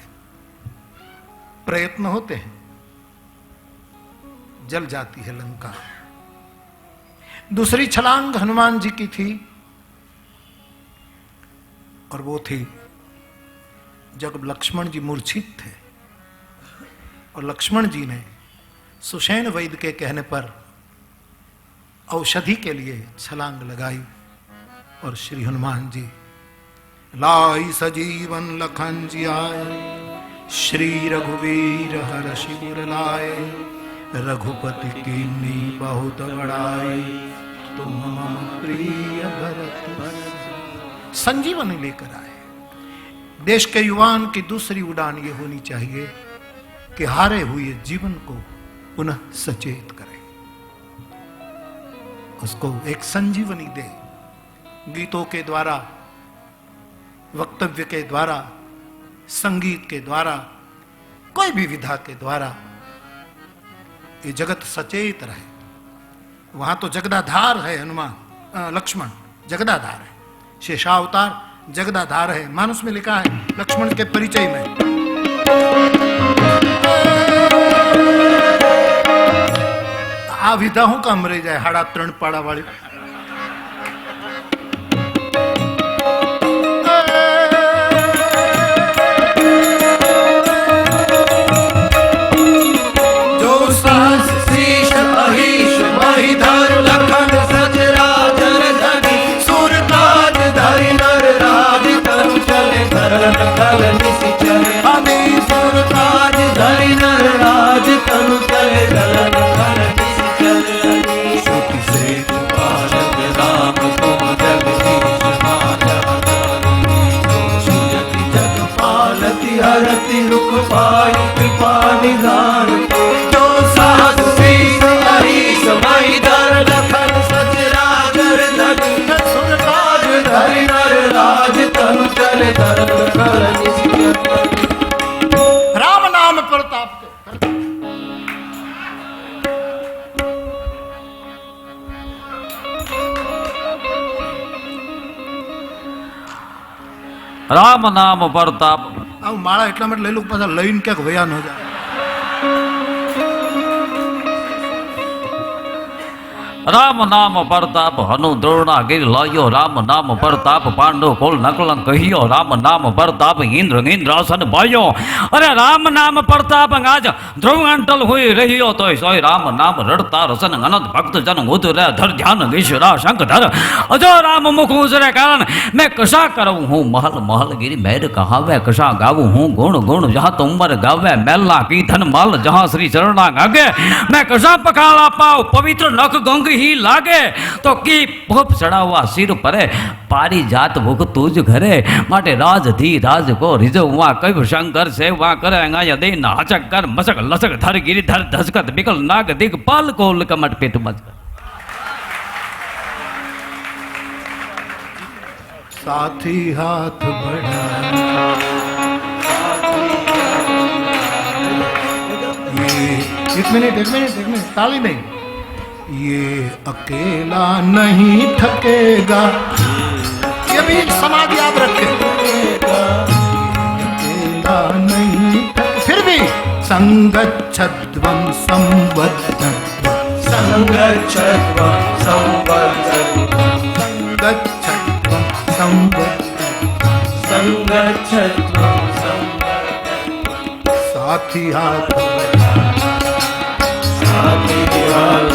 प्रयत्न होते हैं, जल जाती है लंका। दूसरी छलांग हनुमान जी की थी, और वो थी जब लक्ष्मण जी मूर्छित थे और लक्ष्मण जी ने सुषेण वैद्य के कहने पर औषधि के लिए छलांग लगाई, और श्री हनुमान जी लाई सजीवन लखन जी आए, श्री रघुवीर हर्षि उर लाए, रघुपति कीन्ही बहुत बड़ाई, तुम मम प्रिय भरत संजीवनी लेकर आए। देश के युवान की दूसरी उड़ान ये होनी चाहिए कि हारे हुए जीवन को पुनः सचेत करें, उसको एक संजीवनी दे। गीतों के द्वारा, वक्तव्य के द्वारा, संगीत के द्वारा, कोई भी विधा के द्वारा ये जगत सचेत रहे। वहां तो जगदाधार है हनुमान, लक्ष्मण जगदाधार है, शेषावतार जगदाधार है। मानस में लिखा है लक्ष्मण के परिचय में, आ विधाओं का मरे जाए हाड़ा 3 पाड़ा वाली। पाई कृपा निधान जो साहस शीस अहिस मई धर लखन सचराचर धन सुरताज धरि नर राज तनु चल धर खल राम नाम प्रताप के રામ નામ પ્રતાપ આવું માળા એટલા માટે લઈ લઉં પાછા લઈને ક્યાંક વયા ન જાય. રામ નામ પ્રતાપ હનુ દ્રોણાગીર લાયો રામ નામ પ્રતાપ પાંડવ કોલ નકલંક કહ્યો રામ નામ પ્રતાપ ઇન્દ્ર ઇન્દ્રાસન ભાયો અરે રામ નામ પ્રતાપ આજ ધ્રુવંટલ હોઈ રહ્યો તોય સોય રામ નામ રડતા રસન અનંત ભક્ત જન ઉતરે ધર ધ્યાન વિશ્વરા શંખ ધર અજો રામ મુખ ઉજરે કારણ मैं कशा करूँ हूँ महल महल गिरी मैर कहावे कशा गाऊँ हूँ गुण गुण जहाँ तुमर गावे मैला की धन माल जहाँ श्री चरणा गागे मैं कशा पखाला पाओ पवित्र नख गंग ही लागे तो की भूप चढ़ावा सिर परे पारी जात भूख तुझ घरे माटे राज धी राज को रिजो वहाँ कई शंकर से वहाँ करे दे नाचक कर मसक लसक धर गिरी धर धसकत बिकल नाग दिग पाल कोल कमट पेट मच साथी हाथ बढ़ा ये एक मिनट ताली नहीं. ये अकेला नहीं थकेगा, ये भी समाज याद रखे. अकेला नहीं फिर भी संगच्छध्वं संवद्धं संगच्छध्वं संवद्धं संगच्छध्वं संगच्छध्वं साथी हाथ साथी हाथ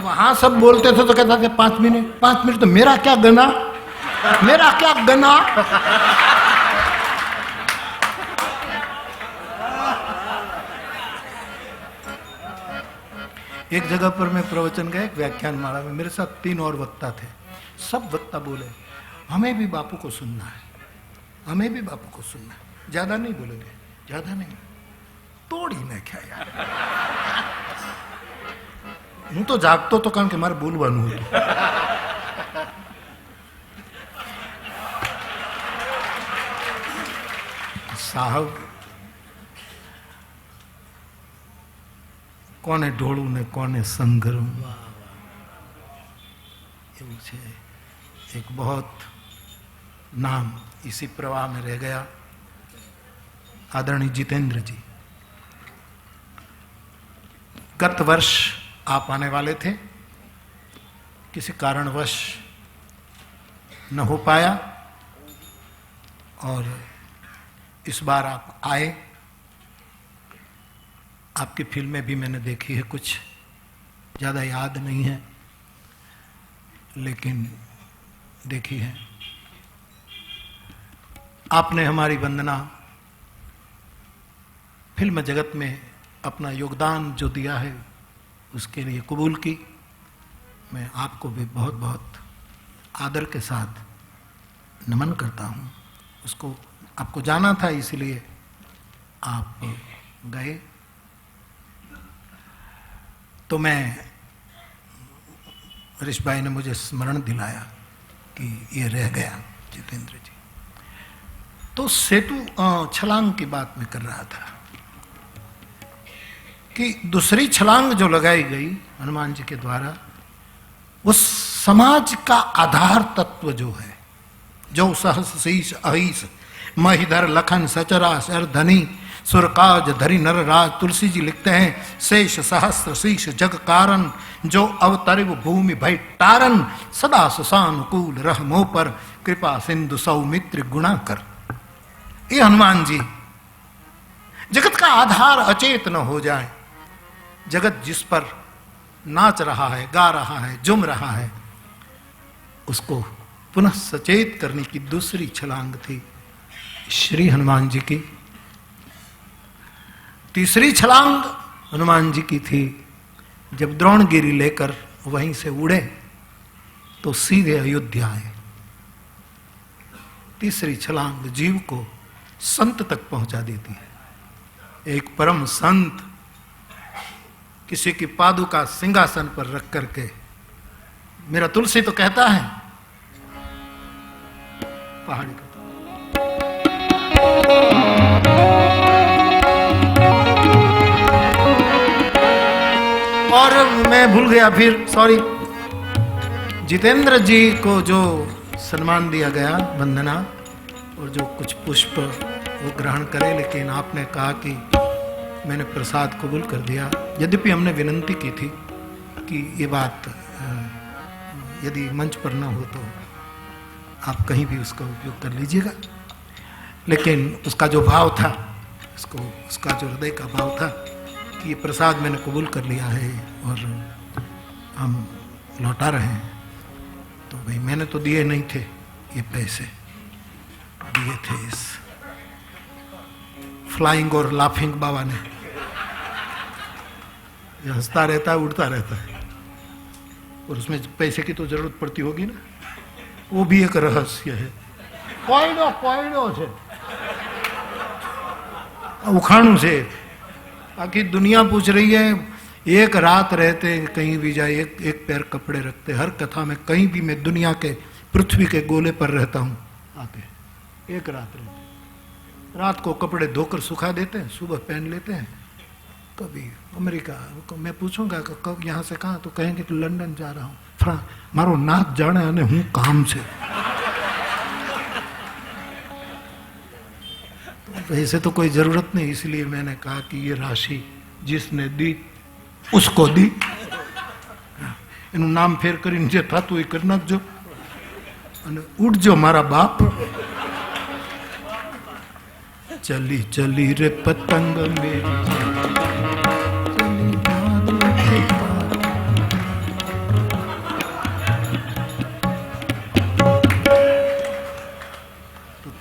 वहां सब बोलते थे तो कहता थे 5 मिनट तो मेरा क्या गना. एक जगह पर मैं प्रवचन गया, एक व्याख्यान माला में मेरे साथ 3 और वक्ता थे. सब वक्ता बोले हमें भी बापू को सुनना है, ज्यादा नहीं बोलेंगे, ज्यादा नहीं, तोड़ी ने क्या यार. હું તો જાગતો તો કારણ કે મારે બોલવાનું હતું. સાહેબ કોને ઢોળું ને કોને સંઘરું એવું છે. एक बहुत नाम इसी प्रवाह में रह गया, आदरणीय जितेंद्र जी. गत वर्ष आप आने वाले थे, किसी कारणवश न हो पाया और इस बार आप आए. आपकी फिल्में भी मैंने देखी है, कुछ ज़्यादा याद नहीं है लेकिन देखी है. आपने हमारी वंदना फिल्म जगत में अपना योगदान जो दिया है उसके लिए कबूल की. मैं आपको भी बहुत बहुत आदर के साथ नमन करता हूँ. उसको आपको जाना था इसलिए आप गए. तो मैं हरीश भाई ने मुझे स्मरण दिलाया कि ये रह गया जितेंद्र जी. तो सेतु छलांग की बात मैं कर रहा था कि दूसरी छलांग जो लगाई गई हनुमान जी के द्वारा, वो समाज का आधार तत्व जो है, जो सहस शीस अहिस महिधर लखन सचराचर धनी सुरकाज धरि नर राज। तुलसी जी लिखते हैं शेष सहस्र शीश जग कारण, जो अवतरिव भूमि भय तारन, सदा सुसानुकूल रह मोह पर, कृपा सिंधु सौमित्र गुणा कर। ये हनुमान जी जगत का आधार अचेत न हो जाए, जगत जिस पर नाच रहा है, गा रहा है, जुम रहा है, उसको पुनः सचेत करने की दूसरी छलांग थी श्री हनुमान जी की। तीसरी छलांग हनुमान जी की थी जब द्रोणगिरी लेकर वहीं से उड़े तो सीधे अयोध्या आए। तीसरी छलांग जीव को संत तक पहुंचा देती है। एक परम संत किसी की पादुका सिंहासन पर रख करके, मेरा तुलसी तो कहता है पहाड़ी का, और मैं भूल गया फिर, सॉरी, जितेंद्र जी को जो सम्मान दिया गया, वंदना और जो कुछ पुष्प वो ग्रहण करे, लेकिन आपने कहा कि मैंने प्रसाद कबूल कर दिया। यद्यपि हमने विनंती की थी कि ये बात यदि मंच पर ना हो तो आप कहीं भी उसका उपयोग कर लीजिएगा, लेकिन उसका जो भाव था, उसका जो हृदय का भाव था कि ये प्रसाद मैंने कबूल कर लिया है और हम लौटा रहे हैं, तो भाई मैंने तो दिए नहीं थे, ये पैसे दिए थे इस फ्लाइंग और लाफिंग बाबा ने। ये हंसता रहता है, उड़ता रहता है, और उसमें पैसे की तो जरूरत पड़ती होगी ना, वो भी एक रहस्य है। कोयडो से उखाड़ू से आखिर दुनिया पूछ रही है, एक रात रहते कहीं भी जाए, एक पैर कपड़े रखते, हर कथा में कहीं भी मैं दुनिया के पृथ्वी के गोले पर रहता हूं, आते एक रात रहते, रात को कपड़े धोकर सुखा देते हैं, सुबह पहन लेते हैं। कभी अमेरिका, मैं पूछूंगा कि कब यहाँ से कहाँ, तो कहेंगे कि लंदन जा रहा हूँ, मारो नाथ जाने आने हूँ काम से। वैसे तो कोई जरूरत नहीं, इसलिए मैंने कहा कि ये राशि जिसने दी उसको दी, इन नाम फेर कर जे था तो कर नाखजो, उठ जो मारा बाप। चली चली रे पतंग मेरी,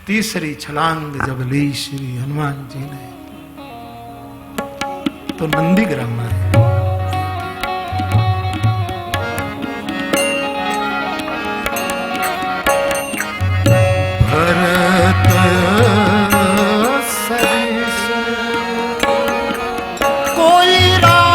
तीसरी छलांग जब ली श्री हनुमान जी ने तो नंदीग्राम आए। भरत सरिस कोई राम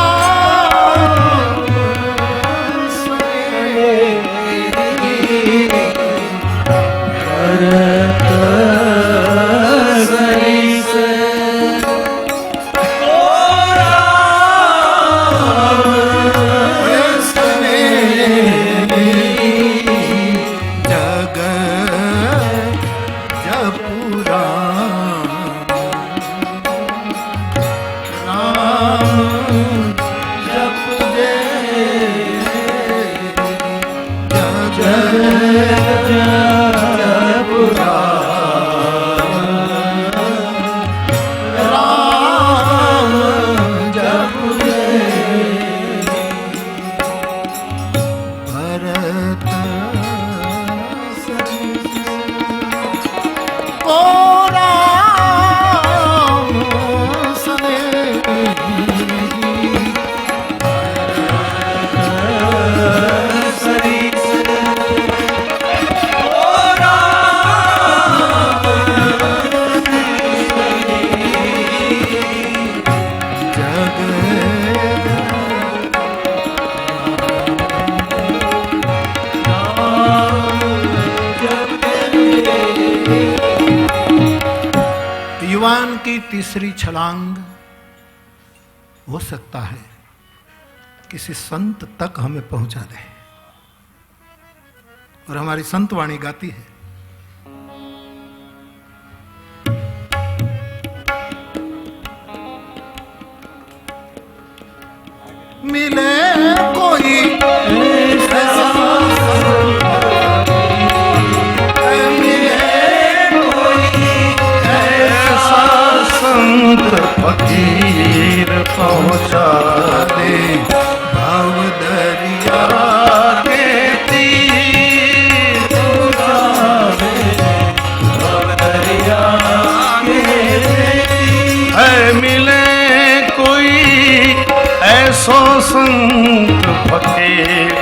युवान की तीसरी छलांग हो सकता है किसी संत तक हमें पहुंचा दे, और हमारी संत वाणी गाती है मिले कोई ऐसा संत फकीर पहुँचा दे भाव दरिया के तीर पहुँचा दे भव दरिया के तीर। है मिले कोई ऐसो संत फकीर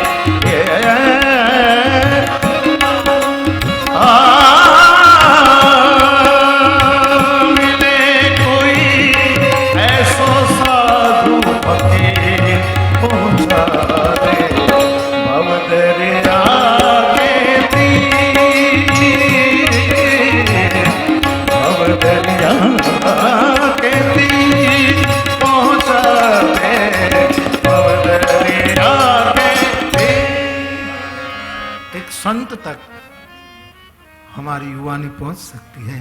संत तक हमारी युवानी पहुंच सकती है,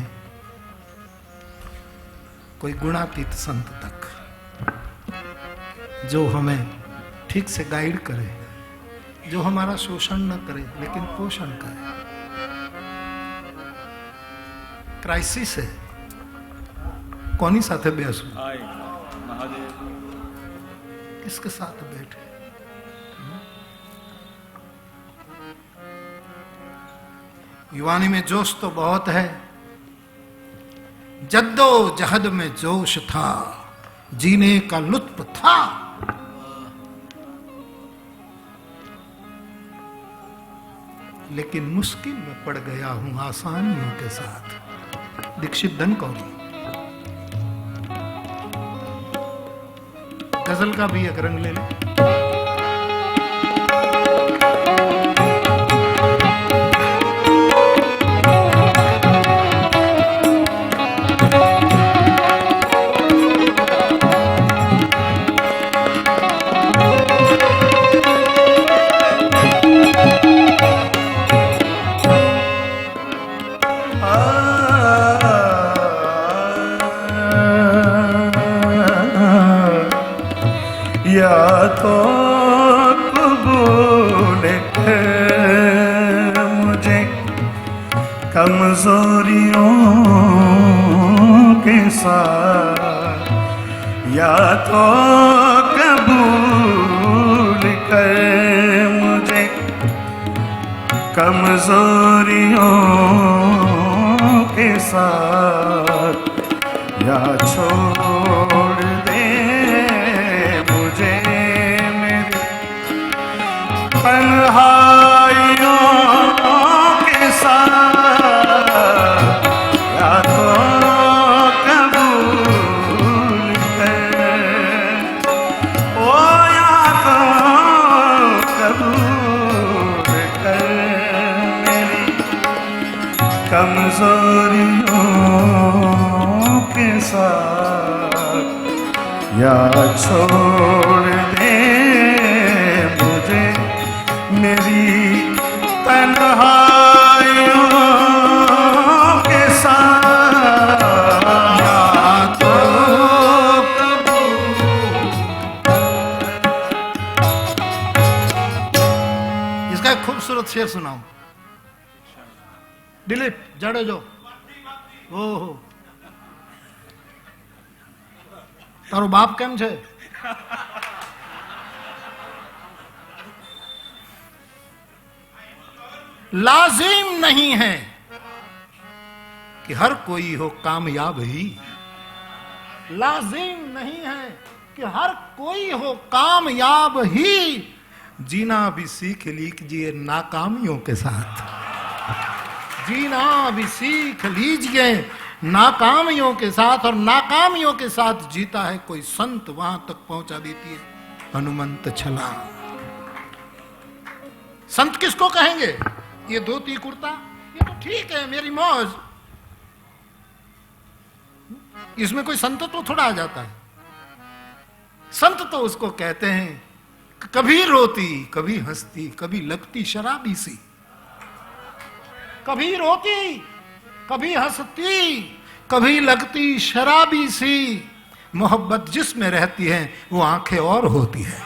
कोई गुणातीत संत तक जो हमें ठीक से गाइड करे, जो हमारा शोषण न करे लेकिन पोषण करे। क्राइसिस है, कोनी साथे बेसू, किसके साथ बैठे? युवानी में जोश तो बहुत है, जद्दो जहद में जोश था, जीने का लुत्फ था, लेकिन मुश्किल में पड़ गया हूं आसानियों के साथ। दीक्षित धनकौरी गजल का भी एक रंग ले ले। या तो कबूल कर मुझे कमजोरियों के साथ, या तो कबूल कर मुझे कमजोरियों के साथ, या छोड़ दे मुझे मेरी तन्हाइयों के साथ, या तो कबूल कर, ओ या तो कबूल कर मेरी कमजोरियों के साथ, या छोड़ दे मुझे मेरी तन्हाइयों के साथ, या तो इसका एक खूबसूरत शेर सुनाओ। दिलीप जाडेजो, ओहो तारो बाप केम छे? लाजिम नहीं है कि हर कोई हो कामयाब ही, लाजिम नहीं है कि हर कोई हो कामयाब ही, जीना भी सीख लीजिए नाकामियों के साथ, जीना भी सीख लीजिए नाकामियों के साथ, और नाकामियों के साथ जीता है कोई संत, वहां तक पहुंचा देती है हनुमंत छला। संत किसको कहेंगे? ये धोती कुर्ता ये तो ठीक है, मेरी मौज, इसमें कोई संत तो थोड़ा आ जाता है। संत तो उसको कहते हैं कभी रोती कभी हंसती कभी लगती शराबी सी, कभी रोती कभी हंसती कभी लगती शराबी सी, मोहब्बत जिसमें रहती है वो आंखें और होती है।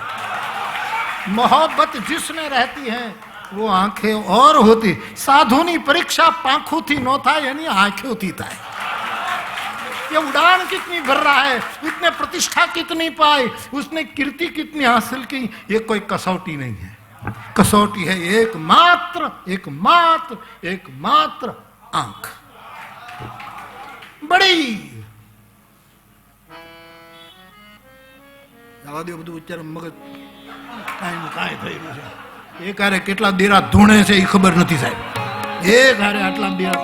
मोहब्बत जिसने रहती है वो आंखें और होती। साधुनी परीक्षा पांखों थी नो था यानी आंखें थी था। ये उड़ान कितनी भर रहा है, उसने प्रतिष्ठा कितनी पाई, उसने कीर्ति कितनी हासिल की, ये कोई कसौटी नहीं है। कसौटी है एकमात्र एकमात्र एकमात्र आंख। बड़ी જવા દો બધું વિચાર મગજ કાંઈ થઈ રહ્યું છે. એક હારે કેટલા દેરા ધૂણે છે એ ખબર નથી સાહેબ. એક હારે આટલા દેરા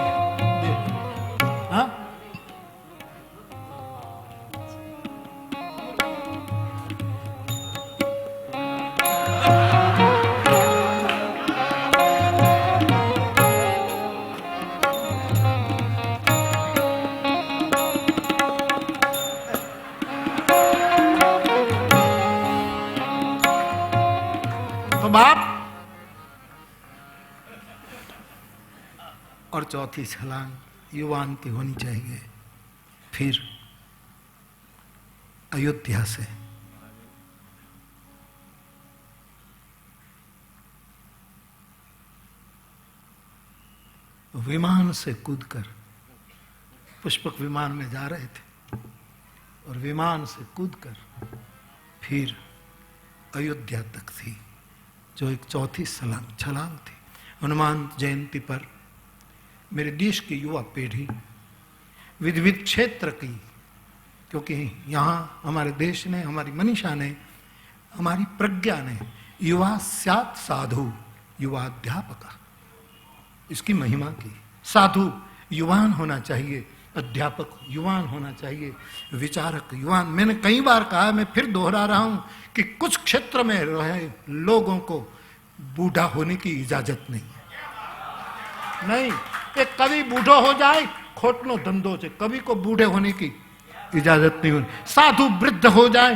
હા बाप। और चौथी छलांग युवान की होनी चाहिए। फिर अयोध्या से विमान से कूदकर, पुष्पक विमान में जा रहे थे और विमान से कूदकर फिर अयोध्या तक थी, जो एक चौथी छलांग थी। हनुमान जयंती पर मेरे देश की युवा पीढ़ी विविध विविध क्षेत्र की, क्योंकि यहाँ हमारे देश ने, हमारी मनीषा ने, हमारी प्रज्ञा ने युवा स्यात् साधु युवा अध्यापक इसकी महिमा की। साधु युवान होना चाहिए, अध्यापक युवान होना चाहिए, विचारक युवान। मैंने कई बार कहा, मैं फिर दोहरा रहा हूं कि कुछ क्षेत्र में रहे लोगों को बूढ़ा होने की इजाजत नहीं है। नहीं, एक कवि बूढ़ो हो जाए खोटनो धंधो से, कवि को बूढ़े होने की इजाजत नहीं होनी। साधु वृद्ध हो जाए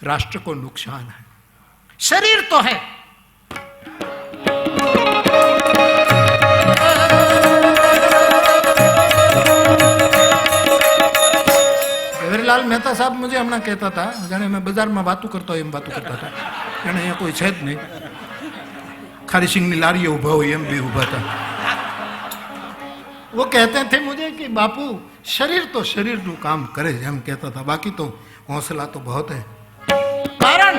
राष्ट्र को नुकसान है। शरीर तो है, लाल मेहता साहब मुझे हमने कहता था, जाने मैं बाजार में बातू करता हूँ, बातू करता था, जाने यहाँ कोई छेद नहीं, खारी सिंह नी लारी उभा हुई एम भी उभा था। वो कहते थे मुझे कि बापू शरीर तो शरीर नु काम करे, हम कहता था, बाकी तो हौसला तो बहुत है। कारण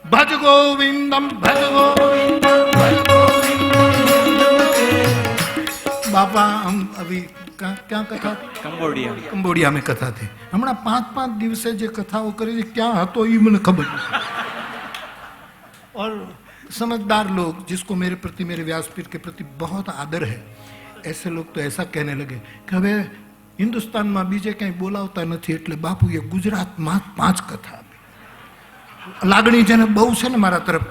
भज गोविंदम भज गोविंदम भज गोविंदम। बापा हम अभी क्या कथा कंबोडिया में कथा थी हमणा 5-5 दिवसे जो कथाओं करी क्या हतो ई मने खबर नहीं। और समझदार लोग जिसको मेरे प्रति, मेरे व्यासपीठ के प्रति बहुत आदर है, ऐसे लोग तो ऐसा कहने लगे कि હવે હિન્દુસ્તાનમાં બીજે ક્યાંય બોલાવતા નથી એટલે બાપુ એ ગુજરાતમાં 5 કથા લાગણી જેને બહુ છે ને મારા તરફ।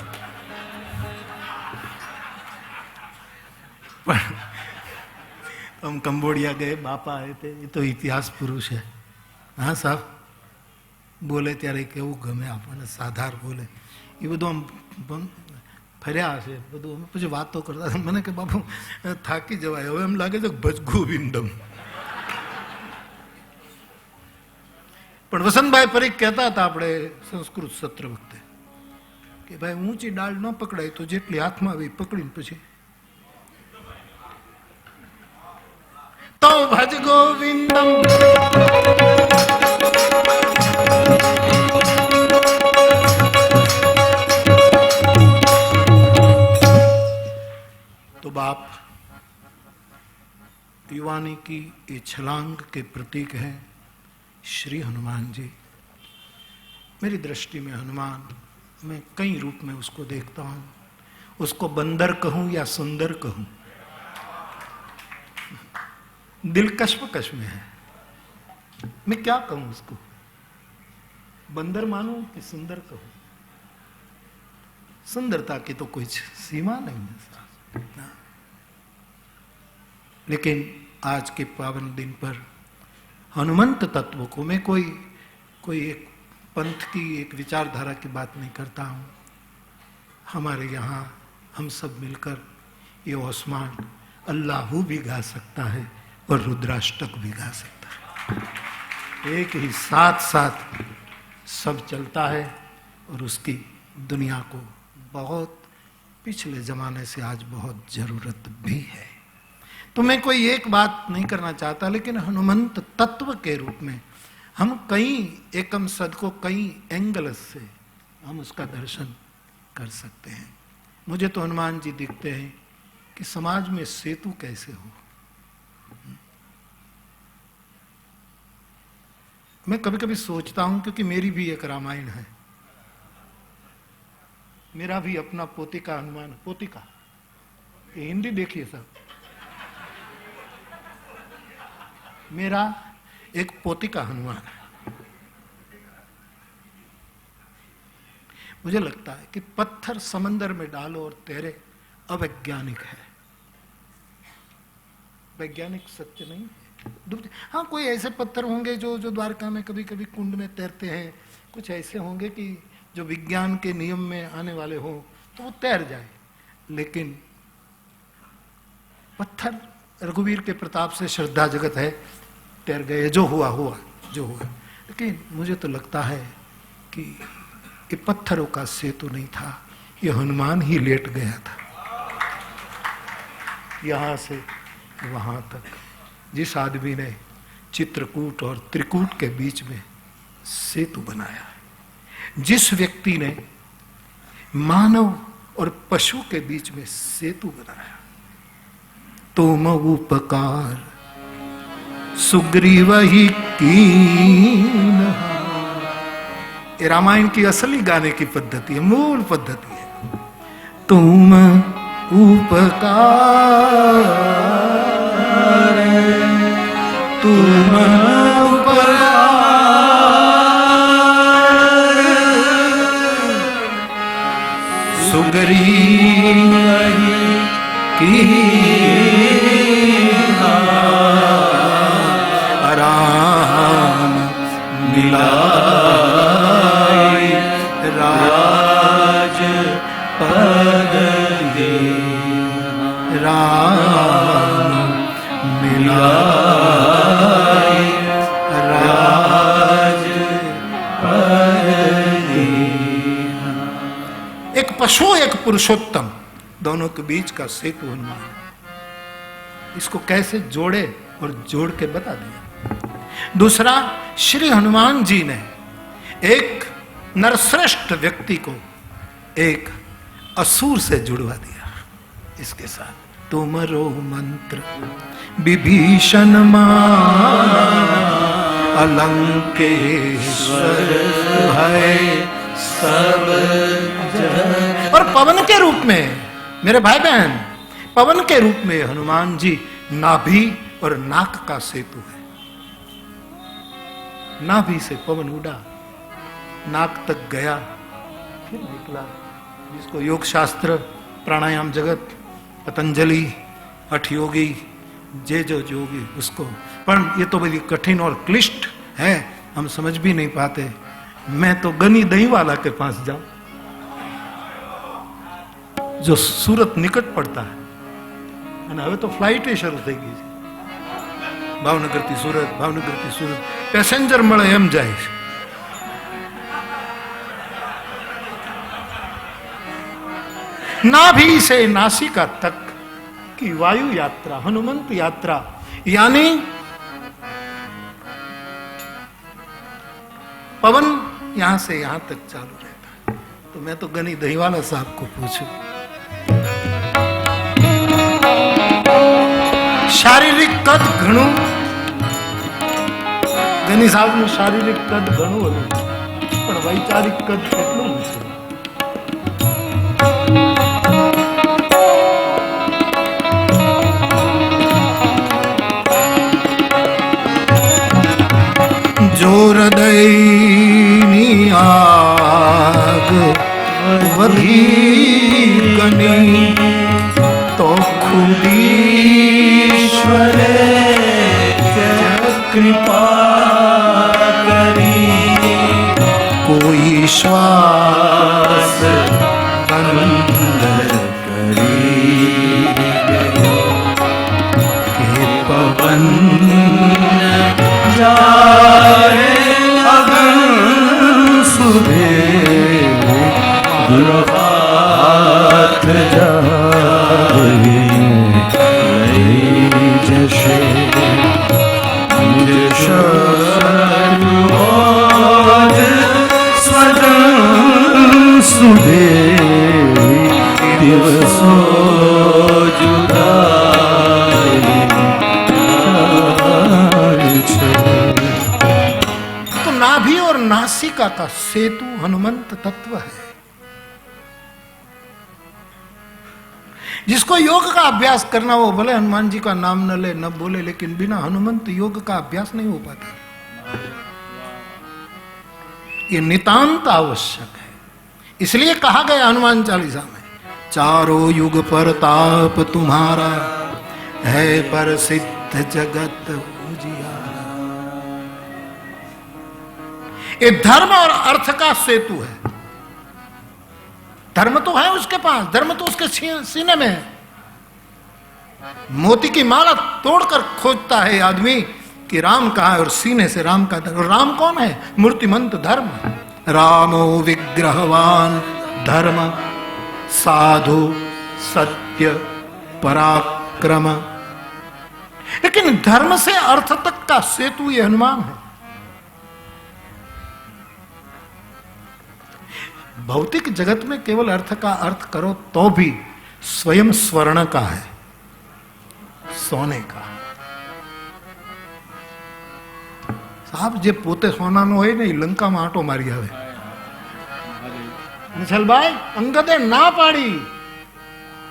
हम कंबोडिया गए, बापा आए थे, ये तो इतिहास पुरुष है। हाँ साहब बोले त्यारे केवुं गमे आपने, साधार बोले ये बधुं आम फर्या हशे बधुं। अमे पछी वातो करता था, मने के बापू थाकी जवाय, हवे एम लागे छे भज गोविंदम। पण वसंतभाई परीख कहता था આપણે સંસ્કૃત સત્ર વખતે કે ભાઈ ઊંચી ડાળ ન પકડાય તો જેટલી હાથમાં આવી પકડીને પછી તો ભજ ગોવિંદમ। तो बाप युवानी की ये छलांग के प्रतीक है श्री हनुमान जी। मेरी दृष्टि में हनुमान, मैं कई रूप में उसको देखता हूं। उसको बंदर कहूं या सुंदर कहूं, दिल कश्मकश में है। मैं क्या कहूं उसको? बंदर मानूं कि सुंदर कहूं? सुंदरता की तो कोई सीमा नहीं है ना। लेकिन आज के पावन दिन पर हनुमंत तत्व को मैं कोई एक पंथ की एक विचारधारा की बात नहीं करता हूं। हमारे यहाँ हम सब मिलकर ये ओस्मान अल्लाहू भी गा सकता है और रुद्राष्टक भी गा सकता है। एक ही साथ साथ सब चलता है और उसकी दुनिया को बहुत पिछले जमाने से आज बहुत जरूरत भी है। तो मैं कोई एक बात नहीं करना चाहता, लेकिन हनुमंत तत्व के रूप में हम कई एकम सद को कई एंगल से हम उसका दर्शन कर सकते हैं। मुझे तो हनुमान जी दिखते हैं कि समाज में सेतु कैसे हो। मैं कभी कभी सोचता हूं, क्योंकि मेरी भी एक रामायण है, मेरा भी अपना पोतिका हनुमान, पोतिका ये हिंदी देखिए सब, मेरा एक पोतिका हनुमान है। मुझे लगता है कि पत्थर समंदर में डालो और तैरे अवैज्ञानिक है, वैज्ञानिक सत्य नहीं है। हाँ, कोई ऐसे पत्थर होंगे जो द्वारका में कभी कभी कुंड में तैरते हैं, कुछ ऐसे होंगे कि जो विज्ञान के नियम में आने वाले हो तो वो तैर जाए। लेकिन पत्थर रघुवीर के प्रताप से श्रद्धा जगत है, तैर गए, जो हुआ हुआ जो हुआ। लेकिन मुझे तो लगता है कि ये पत्थरों का सेतु नहीं था, ये हनुमान ही लेट गया था यहां से वहां तक। जिस आदमी ने चित्रकूट और त्रिकूट के बीच में सेतु बनाया, जिस व्यक्ति ने मानव और पशु के बीच में सेतु बनाया, तुम उपकार सुग्रीव ही कीन। ये रामायण की असली गाने की पद्धति है, मूल पद्धति है। तुम उपकार, तुम उपकार सुग्रीव की राम मिलाए राज पद राम मिलाए राज पद। एक पशु एक पुरुषोत्तम, दोनों के बीच का सेतु हनुमान, इसको कैसे जोड़े और जोड़ के बता दिया। दूसरा, श्री हनुमान जी ने एक नरश्रेष्ठ व्यक्ति को एक असुर से जुड़वा दिया इसके साथ। तुमरो मंत्र विभीषण माना, अलंकेश्वर है सब जग। और पवन के रूप में, मेरे भाई बहन, पवन के रूप में हनुमान जी नाभि और नाक का सेतु है। नाभि से पवन उड़ा, नाक तक गया, फिर निकला। जिसको योग शास्त्र, प्राणायाम जगत, पतंजलि, हठ योगी, जे जो योगी उसको, पर ये तो बड़ी कठिन और क्लिष्ट है, हम समझ भी नहीं पाते। मैं तो गनी दही वाला के पास जाऊं, जो सूरत निकट पड़ता है। હવે તો ફ્લાઇટ શરૂ થઈ ગઈ છે, ભાવનગર થી સુરત, ભાવનગર થી સુરત પેસેન્જર મળે એમ જાય છે। नाभि से नासिका तक की वायु यात्रा, हनुमंत यात्रा, यानी पवन यहां से यहां तक चालू रहता है। तो मैं तो गनी दहीवाला साहब को पूछूं, शारीरिक कद घणું, ગની સાહેબનું શારીરિક કદ ઘણું હતું, પણ વૈચારિક કદ કેટલું છે? भी गनी तो खुदीश्वर कृपा करी कोई श्वास अंदर करी के पवन जाए अगन सुबह दुर्वात जाए लई जशे शरणोज स्वजन सुबह दिवसों जुदाई तो नाभि और नासिका का सेतु हनुमंत तत्व है। जिसको योग का अभ्यास करना हो भले हनुमान जी का नाम न ले न बोले, लेकिन बिना हनुमंत योग का अभ्यास नहीं हो पाता। ये नितांत आवश्यक है। इसलिए कहा गया हनुमान चालीसा में, चारों युग पर ताप तुम्हारा है प्रसिद्ध जगत उजियारा। ये धर्म और अर्थ का सेतु है। धर्म तो है उसके पास, धर्म तो उसके सीने में है। मोती की माला तोड़कर खोजता है आदमी कि राम कहाँ है, और सीने से राम का धर्म। राम कौन है? मूर्तिमंत धर्म। रामो विग्रहवान धर्म साधु सत्य पराक्रम। लेकिन धर्म से अर्थ तक का सेतु ये हनुमान है। भौतिक जगत में केवल अर्थ का अर्थ करो तो भी स्वयं स्वर्ण का है, सोने का। साहब जे पोते सोना नो है नहीं, लंका में आटो मारी आवे। નિશલભાઈ અંગદે ના પાડી,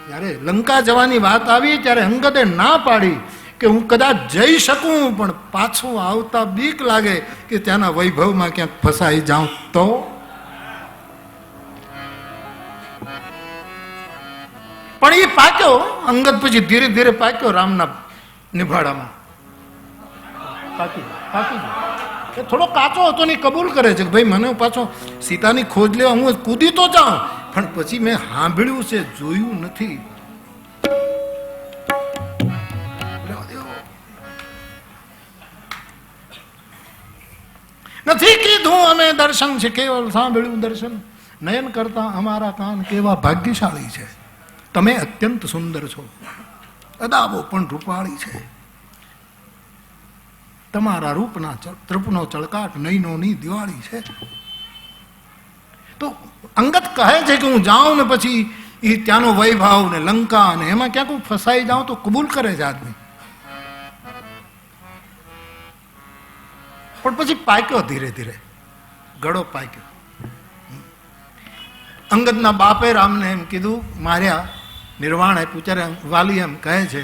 જ્યારે લંકા જવાની વાત આવી ત્યારે અંગદે ના પાડી કે હું કદાચ જઈ શકું, પણ પાછું આવતા બીક લાગે કે ત્યાંના વૈભવમાં ક્યાંક ફસાઈ જાઉં તો। પણ એ પાક્યો અંગદ, પછી ધીરે ધીરે પાક્યો રામના નિભાડામાં। પાકી થોડો કાચો હતો ને કબૂલ કરે છે કે ભાઈ મને પાછો સીતાની ખોજ લેવા હું કૂદી તો જાઉં, પણ પછી મેં સાંભળ્યું છે, જોયું નથી। નથી કીધું અમે દર્શન છે, કેવલ સાંભળ્યું દર્શન। નયન કરતા અમારા કાન કેવા ભાગ્યશાળી છે। તમે અત્યંત સુંદર છો, અદાબો પણ રૂપાળી છે। તમારા રૂપનો ચળકાટ નયનોની દિવાળી છે। તો અંગત કહે છે કે હું જાઉં ને પછી એ ત્યાંનો વૈભવ ને લંકા ને એમાં ક્યાંક હું ફસાઈ જાઉં તો કબૂલ કરે છે આદમી। પણ પછી પાક્યો ધીરે ધીરે, ગળો પાક્યો। અંગદના બાપે રામને એમ કીધું, માર્યા, નિર્વાણ આપ્યું। ત્યારે વાલી એમ કહે છે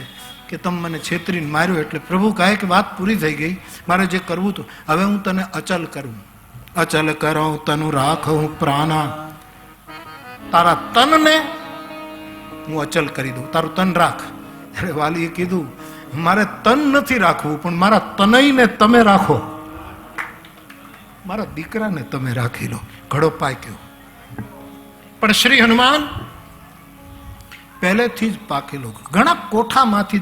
કે તમે મને છેતરીને માર્યો, એટલે પ્રભુ કહે કે વાત પૂરી થઈ ગઈ, મારે જે કરવું હતું હવે હું તને અચલ કરું। અચલ કરો તનુ રાખું પ્રાણા, તારા તનને હું અચલ કરી દઉં, તારું તન રાખ। ત્યારે વાલીએ કીધું મારે તન નથી રાખવું, પણ મારા તનયને તમે રાખો, મારા દીકરાને તમે રાખી લો। ઘડો પાક્યો। પણ શ્રી હનુમાન પહેલેથી જ પાકેલો, ઘણા કોઠામાંથી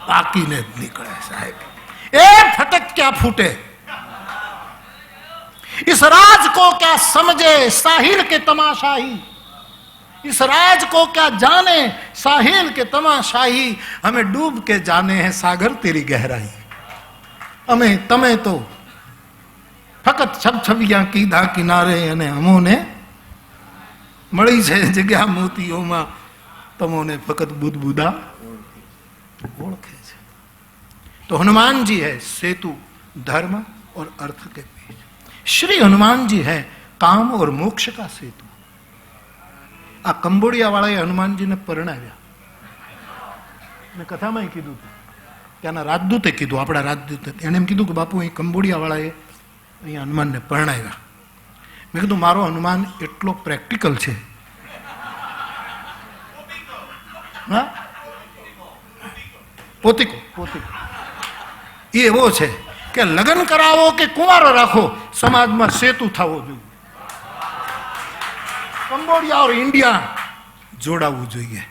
पाकीने निकले साहेब। एक फटक क्या फूटे, इस राज को क्या समझे साहिल के तमाशाही, इस राज को क्या जाने साहिल के तमाशाही। हमें डूब के जाने हैं सागर तेरी गहराई। हमें तमे तो फकत छब छबिया कीधा किनारे, अने अमोने मળી છે જગ્યા મોતીઓમાં, તમોને ફકત બુદબુદા ओळखे। तो हनुमान जी है सेतु धर्म और अर्थ के बीच। श्री हनुमान जी है काम और मोक्ष का सेतु। आ कंबोडिया वाला हनुमान जी ने परणाव्या। मैं कथा में कीधु त्याना राजदूते कीधु, अपना राजदूते एने एम कीधु कि बापू अहीं कंबोडिया वाला हनुमान ने परणाव्या। મેં કીધું મારો હનુમાન એટલો પ્રેક્ટિકલ છે, હા પોતીકો એ એવો છે કે લગ્ન કરાવો કે કુંવારો રાખો, સમાજમાં સેતુ થવો જોઈએ. કંબોડિયા और ઇન્ડિયા જોડાવવું જોઈએ.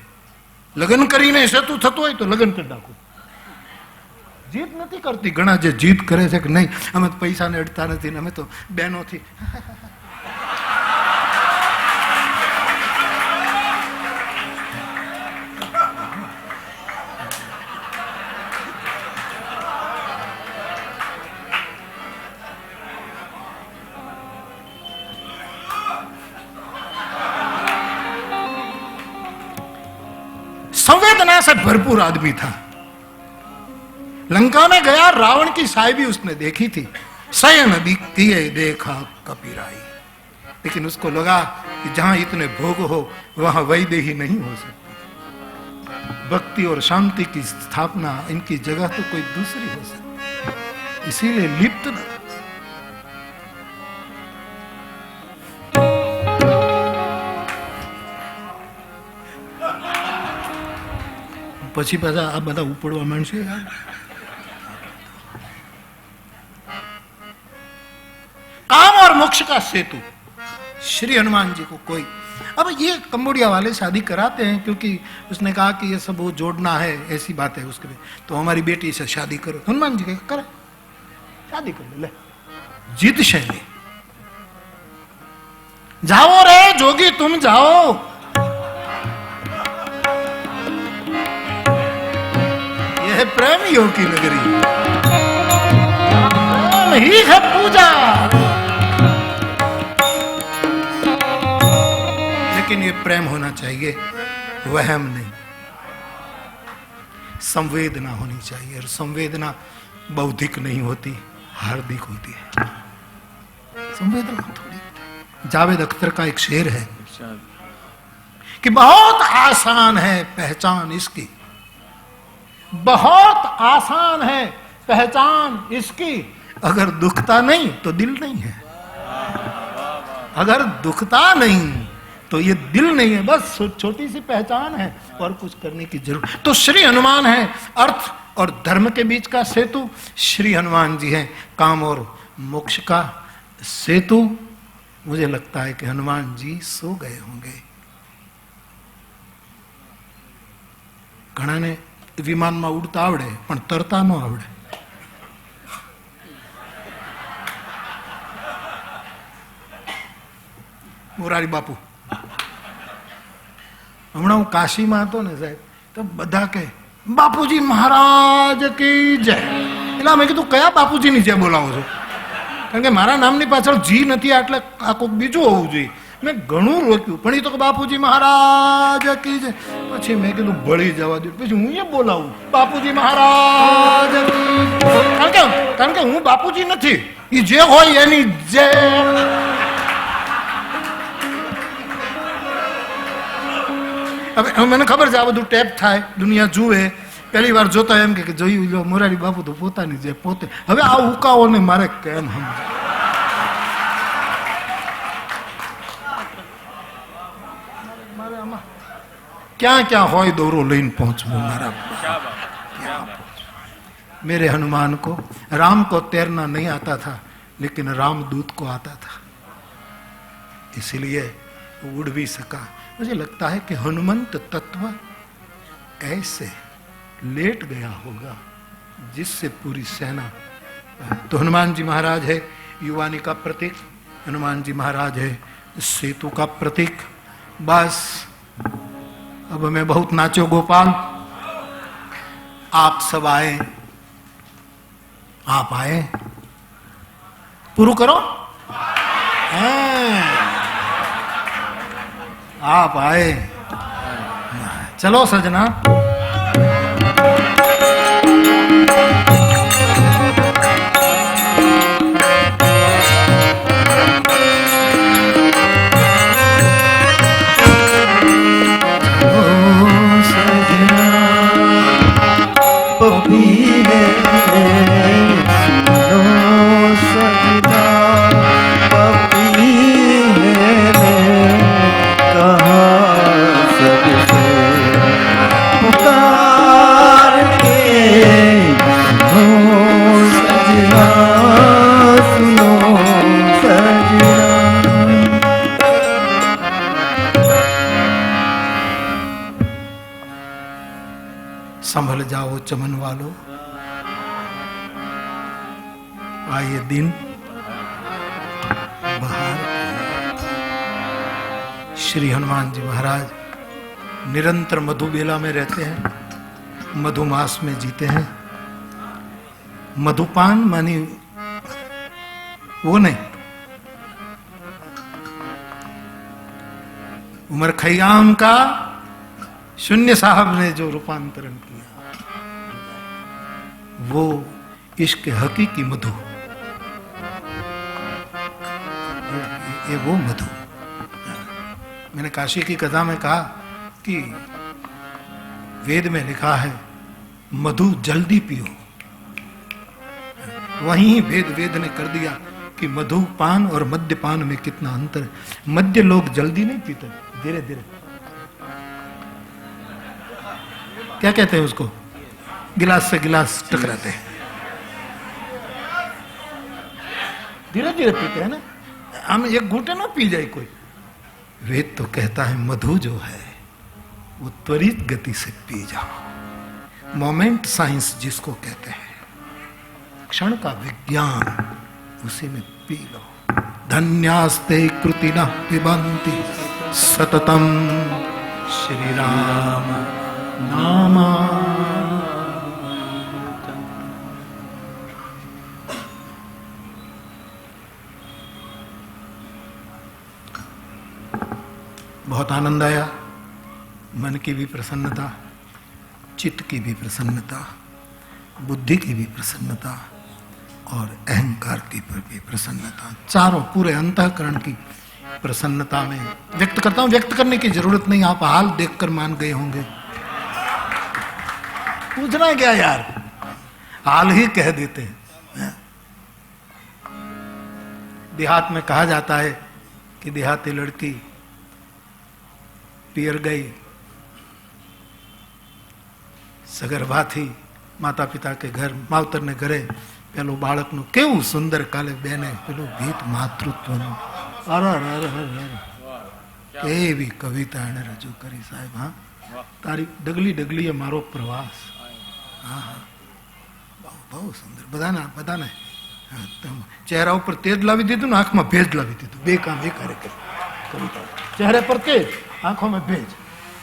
લગ્ન કરીને સેતુ થતું હોય તો લગ્ન કરી નાખો. જીત નથી કરતી. ઘણા જે જીત કરે છે કે નહીં અમે તો પૈસાને અડતા નથી, અમે તો બહેનોથી. संवेदना से भरपूर आदमी था. लंका में गया, रावण की साहिबी उसने देखी थी. शयन किए देखा कपिराई, लेकिन उसको लगा कि जहां इतने भोग हो वहां वैदेही नहीं हो सकती. भक्ति और शांति की स्थापना इनकी जगह तो कोई दूसरी हो सकती, इसीलिए लिप्त न. પછી પાછા આ બધા ઉપડવા માંડશે. काम और मोक्ष का सेतु श्री हनुमान जी को कोई. अब ये कंबोडिया वाले शादी कराते हैं क्योंकि उसने कहा कि ये सब वो जोड़ना है, ऐसी बात है उसके. तो हमारी बेटी से शादी करो. हनुमान जी कहे करे, शादी कर ले. जीत शैली. जाओ रे जोगी तुम जाओ. है प्रेमियों की नगरी, प्रेम ही है पूजा. लेकिन ये प्रेम होना चाहिए, वहम नहीं. संवेदना होनी चाहिए, और संवेदना बौद्धिक नहीं होती, हार्दिक होती है. संवेदना थोड़ी. जावेद अख्तर का एक शेर है कि बहुत आसान है पहचान इसकी, बहुत आसान है पहचान इसकी, अगर दुखता नहीं तो दिल नहीं है. अगर दुखता नहीं तो ये दिल नहीं है. बस छोटी सी पहचान है और कुछ करने की जरूरत. तो श्री हनुमान है अर्थ और धर्म के बीच का सेतु. श्री हनुमान जी हैं काम और मोक्ष का सेतु. मुझे लगता है कि हनुमान जी सो गए होंगे. घणाने વિમાનમાં ઉડતા આવડે પણ તરતા ન આવડે. મોરારી બાપુ હમણાં હું કાશીમાં હતો ને સાહેબ, તો બધા કહે બાપુજી મહારાજ કી જય. એટલે મેં કીધું કયા બાપુજીની જય બોલાવો છો? કારણ કે મારા નામની પાછળ જી નથી, એટલે આ કોઈક બીજું હોવું જોઈએ. મેં ઘણું રોક્યું પણ એ તો બાપુજી મહારાજ કી જય. પછી મેં કીધું ભળી જવા દઉં, પછી હું એ બોલાવું બાપુજી મહારાજ. કારણ કે હું બાપુજી નથી, એ જે હોય એની જય. હવે મને ખબર છે આ બધું ટેપ થાય, દુનિયા જુએ, પહેલી વાર જોતા એમ કે જોયું લો મોરારી બાપુ તો પોતાની જે પોતે. હવે આ ઉકાઓને મારે કેમ સમજાય? क्या क्या होय दौरो लेन पहुंचू मारा. मेरे हनुमान को राम को तैरना नहीं आता था, लेकिन रामदूत को आता था, इसलिए वो उड़ भी सका. मुझे लगता है कि हनुमंत तत्व ऐसे लेट गया होगा जिससे पूरी सेना. तो हनुमान जी महाराज है युवानी का प्रतीक, हनुमान जी महाराज है सेतु का प्रतीक. बस अब मैं बहुत नाचो गोपाल, आप सब आए, आप आए, पूरू करो. आप आए, चलो सजना. सजना चमन वालो, आए दिन बहार। श्री हनुमान जी महाराज निरंतर मधुबेला में रहते हैं, मधुमास में जीते हैं। मधुपान मानी वो नहीं, उमर खयाम का शून्य साहब ने जो रूपांतरण किया वो इश्क हकीकी मधु, ये वो मधु। मैंने काशी की कथा में कहा कि वेद में लिखा है मधु जल्दी पियो, वहीं वेद ने कर दिया कि मधुपान और मद्यपान में कितना अंतर है। मद्य लोग जल्दी नहीं पीते, धीरे धीरे। क्या कहते हैं उसको, गिलास से गिलास टकराते हैं, धीरे धीरे पीते हैं ना। हम एक घूंटे ना पी जाए कोई। वेद तो कहता है मधु जो है वो त्वरित गति से पी जाओ। मोमेंट साइंस जिसको कहते हैं, क्षण का विज्ञान, उसी में पी लो। धन्यास्ते कृतिना पिबन्ति सततम श्री राम नामा। बहुत आनंद आया, मन की भी प्रसन्नता, चित्त की भी प्रसन्नता, बुद्धि की भी प्रसन्नता और अहंकार की भी प्रसन्नता, चारों पूरे अंतःकरण की प्रसन्नता में व्यक्त करता हूं। व्यक्त करने की जरूरत नहीं, आप हाल देखकर मान गए होंगे। पूछना क्या यार, हाल ही कह देते हैं। देहात में कहा जाता है कि देहाती लड़की पियर गई, सगर्भा थी, माता पिता के घर मावतर ने घरे પેલું બાળકનું કેવું સુંદર કાલે બેને પેલું ગીત માતૃત્વનું કેવી કવિતા એને રજૂ કરી સાહેબ। હા, તારી ડગલી ડગલીએ મારો પ્રવાસ। હા હા, બહુ સુંદર। બધાને ચહેરા ઉપર તેજ લાવી દીધું ને આંખમાં ભેજ લાવી દીધું, બે કામ એક હારે કવિતા। चेहरे पर तेज, आंखों में भेज,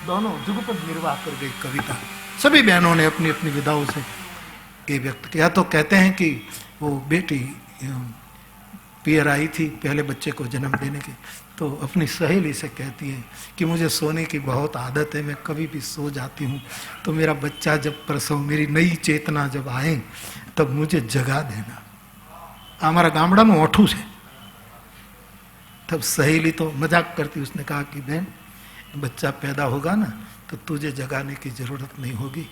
दोनों जुगपद निर्वाह कर गई कविता। सभी बहनों ने अपनी अपनी विधाओं से ये व्यक्त किया। तो कहते हैं कि वो बेटी पियर आई थी पहले बच्चे को जन्म देने की, तो अपनी सहेली से कहती है कि मुझे सोने की बहुत आदत है, मैं कभी भी सो जाती हूँ, तो मेरा बच्चा जब प्रसव, मेरी नई चेतना जब आए तब मुझे जगा देना। हमारा गामड़ा में ओठू है। तब सहेली तो मजाक करती, उसने कहा कि बहन बच्चा पैदा होगा ना तो तुझे जगाने की जरूरत नहीं होगी,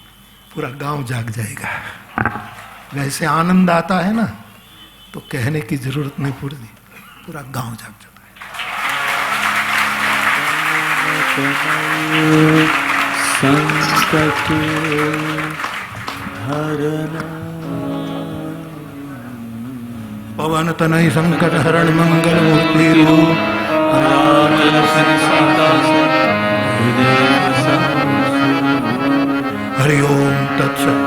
पूरा गांव जाग जाएगा। वैसे आनंद आता है ना तो कहने की जरूरत नहीं पड़ती, पूरा गांव जाग जाता है। संकट हरना पवन तनय संकट हरण मंगल मूर्ति रूप हरि ओम तत्सत।